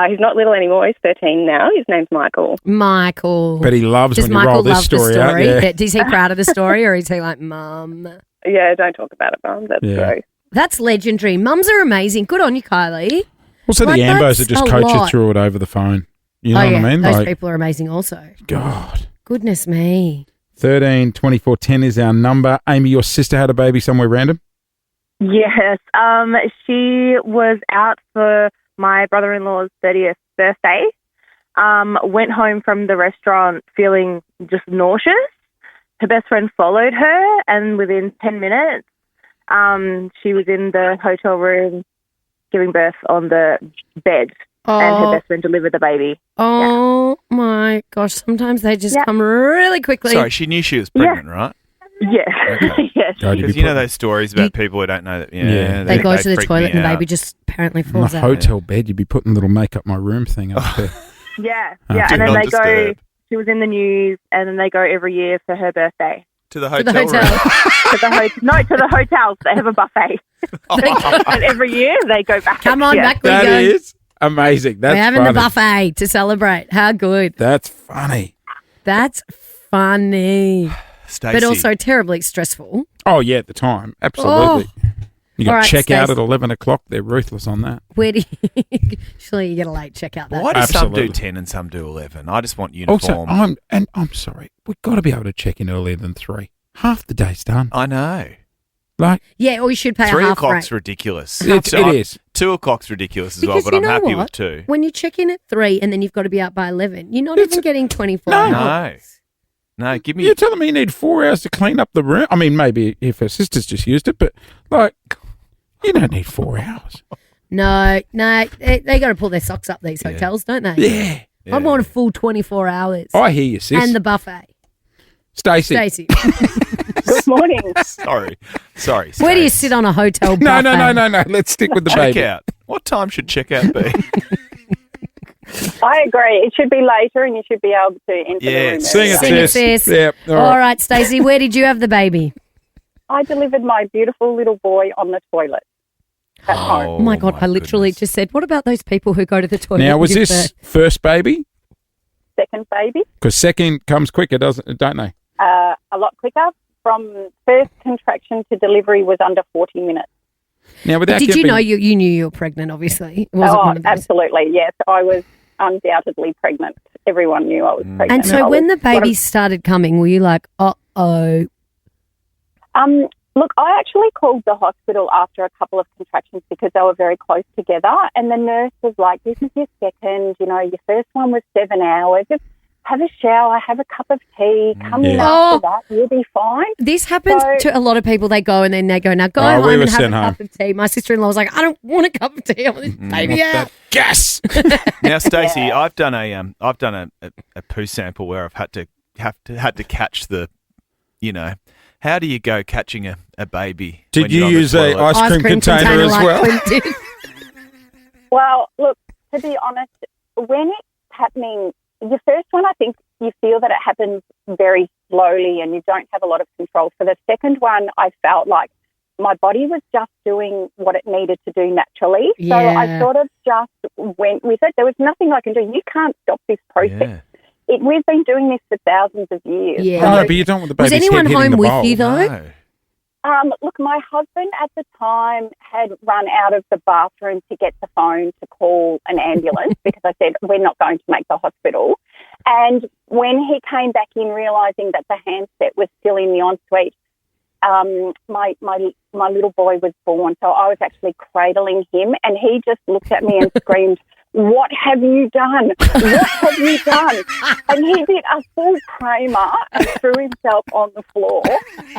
He's not little anymore. He's 13 now. His name's Michael. Michael. But he loves Does when you Michael roll this love story, the story? out. Yeah. Is he proud of the story or is he like, Mum? Yeah, don't talk about it, Mum. That's Yeah. gross. That's legendary. Mums are amazing. Good on you, Kylie. Also, Like, the ambos that's that just a coach you lot. through it over the phone. You know oh, what yeah. I mean? Those Like, people are amazing also. God. Goodness me. 13 24 10 is our number. Amy, your sister had a baby somewhere random? Yes. She was out for my brother-in-law's 30th birthday. Went home from the restaurant feeling just nauseous. Her best friend followed her, and within 10 minutes, she was in the hotel room giving birth on the bed, and her best friend delivered the baby. Oh, my gosh. Sometimes they just come really quickly. Sorry, she knew she was pregnant, right? Yes. yes. God, you'd Because be you know put- those stories about people who don't know that. Yeah, Yeah. They go to the freak toilet me and out. baby just apparently in the falls out. hotel bed, you'd be putting little make up my room thing up there. Yeah, Oh, yeah. do And then not they go, disturb. she was in the news, and then they go every year for her birthday. To the To the hotel room. hotel. To the hotels. They have a buffet. And every year they go back. Come on, back we That go. is amazing. That's We're having funny. the buffet to celebrate. How good. That's funny. That's funny. Stacey. But also terribly stressful. Oh, yeah, at the time. Absolutely. You got All right, check out Stacey. at 11 o'clock. They're ruthless on that. Where do you... Surely you get a late checkout. That Why do some do Absolutely. 10 and some do 11? I just want uniform. Also, I'm sorry. We've got to be able to check in earlier than 3. Half the day's done. I know. Like, Yeah, or you should pay 3 a half o'clock's rate. ridiculous. It is. 2 o'clock's ridiculous as Because well, but you I'm know happy what? with 2. When you check in at 3 and then you've got to be out by 11, you're not even getting 24 hours. No. No, give me. You're telling me you need 4 hours to clean up the room? I mean, maybe if her sister's just used it, but like, you don't need 4 hours. No, they got to pull their socks up, these hotels, don't they? Yeah. I want a full 24 hours. I hear you, sis. And the buffet. Stacey. Stacey. Good morning. Sorry. Where do you sit on a hotel buffet? No. Let's stick with the Check baby. out. What time should checkout be? I agree. It should be later, and you should be able to enter the room. Sing it, Sing it, sis. sis. Yep. All right, Stacey, where did you have the baby? I delivered my beautiful little boy on the toilet at home. Oh my God, I literally just said, what about those people who go to the toilet? Now, and was give this birth? first baby? Second baby, Because second comes quicker, don't they? a lot quicker. From first contraction to delivery was under 40 minutes. Now, without Did you getting- know you knew you were pregnant, obviously? It wasn't one of those. Absolutely, yes. I was undoubtedly pregnant. Everyone knew I was pregnant. And so I when was the baby started coming, were you like, uh-oh? Look, I actually called the hospital after a couple of contractions because they were very close together. And the nurse was like, this is your second, your first one was 7 hours. Just have a shower, have a cup of tea, come in after that, you'll be fine. This happens to a lot of people. They go and then they go, now go home we were and have a sent cup of tea. My sister-in-law was like, I don't want a cup of tea. I want this baby out. Gas. Now, Stacey, I've done a poo sample where I've had to catch the, how do you go catching a baby? when Did you're you on the use a toilet? ice cream container as like well? Clint did. Well, look, to be honest, when it's happening, your first one, I think you feel that it happens very slowly and you don't have a lot of control. For the second one, I felt like my body was just doing what it needed to do naturally. So I sort of just went with it. There was nothing I can do. You can't stop this process. We've been doing this for thousands of years. Yeah. No, but you don't want the baby's Was anyone head hitting home the with bowl. you, though? No. Look, my husband at the time had run out of the bathroom to get the phone to call an ambulance because I said, we're not going to make the hospital. And when he came back in realising that the handset was still in the ensuite, my little boy was born. So I was actually cradling him and he just looked at me and screamed, what have you done? What have you done? And he did a full Kramer and threw himself on the floor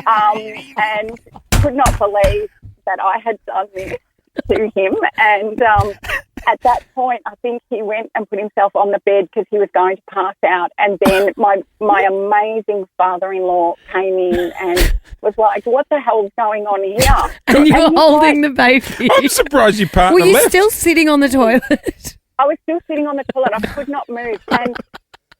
and could not believe that I had done this to him. And at that point, I think he went and put himself on the bed because he was going to pass out. And then my amazing father-in-law came in and was like, what the hell's going on here? And you were he's holding like, the baby. I'm surprised your partner Were you left. still sitting on the toilet? I was still sitting on the toilet. I could not move. And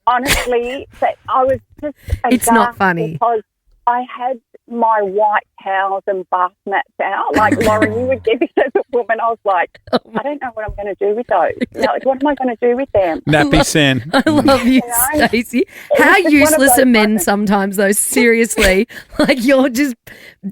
honestly, I was just It's not aghast funny. because I had my white towels and bath mats out. Like, Lauren, you would get this as a woman. I was like, I don't know what I'm going to do with those. Like, what am I going to do with them? Nappy Sen. I love you, know? Stacey. It How was just one of useless those are men moments. sometimes, though? Seriously. Like, you're just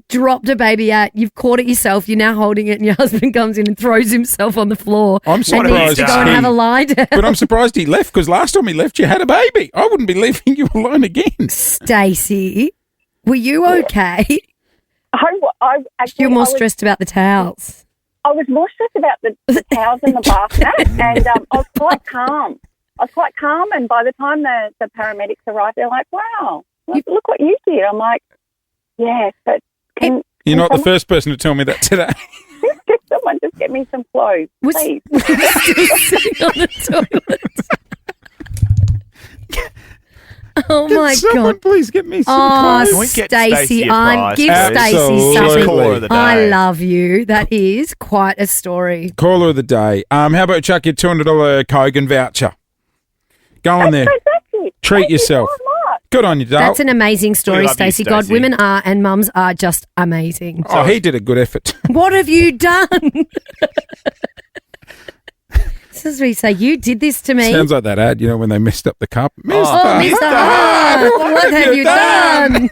dropped a baby out. You've caught it yourself. You're now holding it, and your husband comes in and throws himself on the floor. I'm and surprised. needs to go and have a lie down. But I'm surprised he left because last time he left, you had a baby. I wouldn't be leaving you alone again. Stacey, were you okay? I actually, You're I more was- stressed about the towels. I was more stressed about the towels and the bath mat, and I was quite calm. And by the time the paramedics arrived, they're like, wow, look what you did. I'm like, yeah, but can You're not the someone- first person to tell me that today. Can someone just get me some clothes, please? Still sitting on the toilet. Oh my Someone God. please get me some Oh, clothes. Can we get Stacey Stacey, a prize, give please? Stacey Absolutely. something. Caller of the day. I love you. That is quite a story. Caller of the day. How about chuck your $200 Kogan voucher? Go on there. Fantastic. Treat yourself. Good on you, Dale. That's an amazing story, We love you, Stacey. God, Stacey. women are and mums are just amazing. Oh, he did a good effort. What have you done? This is where you say, you did this to me. Sounds like that ad, when they messed up the cup. Mr. Hart, what have you done?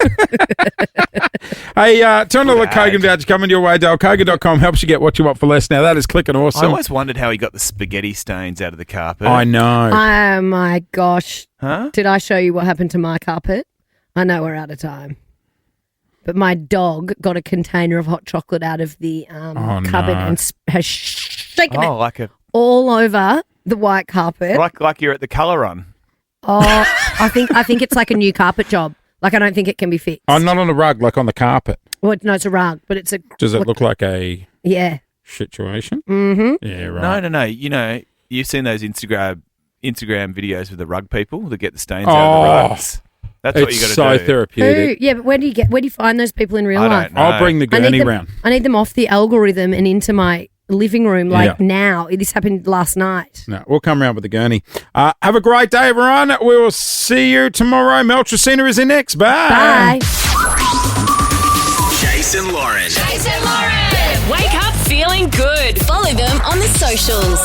Hey, $2 Kogan voucher coming your way, Dale. Kogan.com helps you get what you want for less. Now, that is clicking I awesome. always wondered how he got the spaghetti stains out of the carpet. I know. Oh, my gosh. Huh? Did I show you what happened to my carpet? I know we're out of time. But my dog got a container of hot chocolate out of the cupboard no. and has shaken it like a all over the white carpet. like you're at the colour run. Oh, I think it's like a new carpet job. Like, I don't think it can be fixed. Oh, not on a rug, like on the carpet. Well, no, it's a rug, but it's a... Does it look like a situation? Mm-hmm. Yeah, right. No. You've seen those Instagram videos with the rug people that get the stains out of the rugs. That's what you got to do. It's so therapeutic. Yeah, but where do you find those people in real I life? don't know. I'll bring the gurney round. I need them off the algorithm and into my living room now. This happened last night. No, we'll come around with the gurney. Have a great day, everyone. We will see you tomorrow. Mel Tracina is in next. Bye. Bye. Jason Lauren. Wake up feeling good. Follow them on the socials.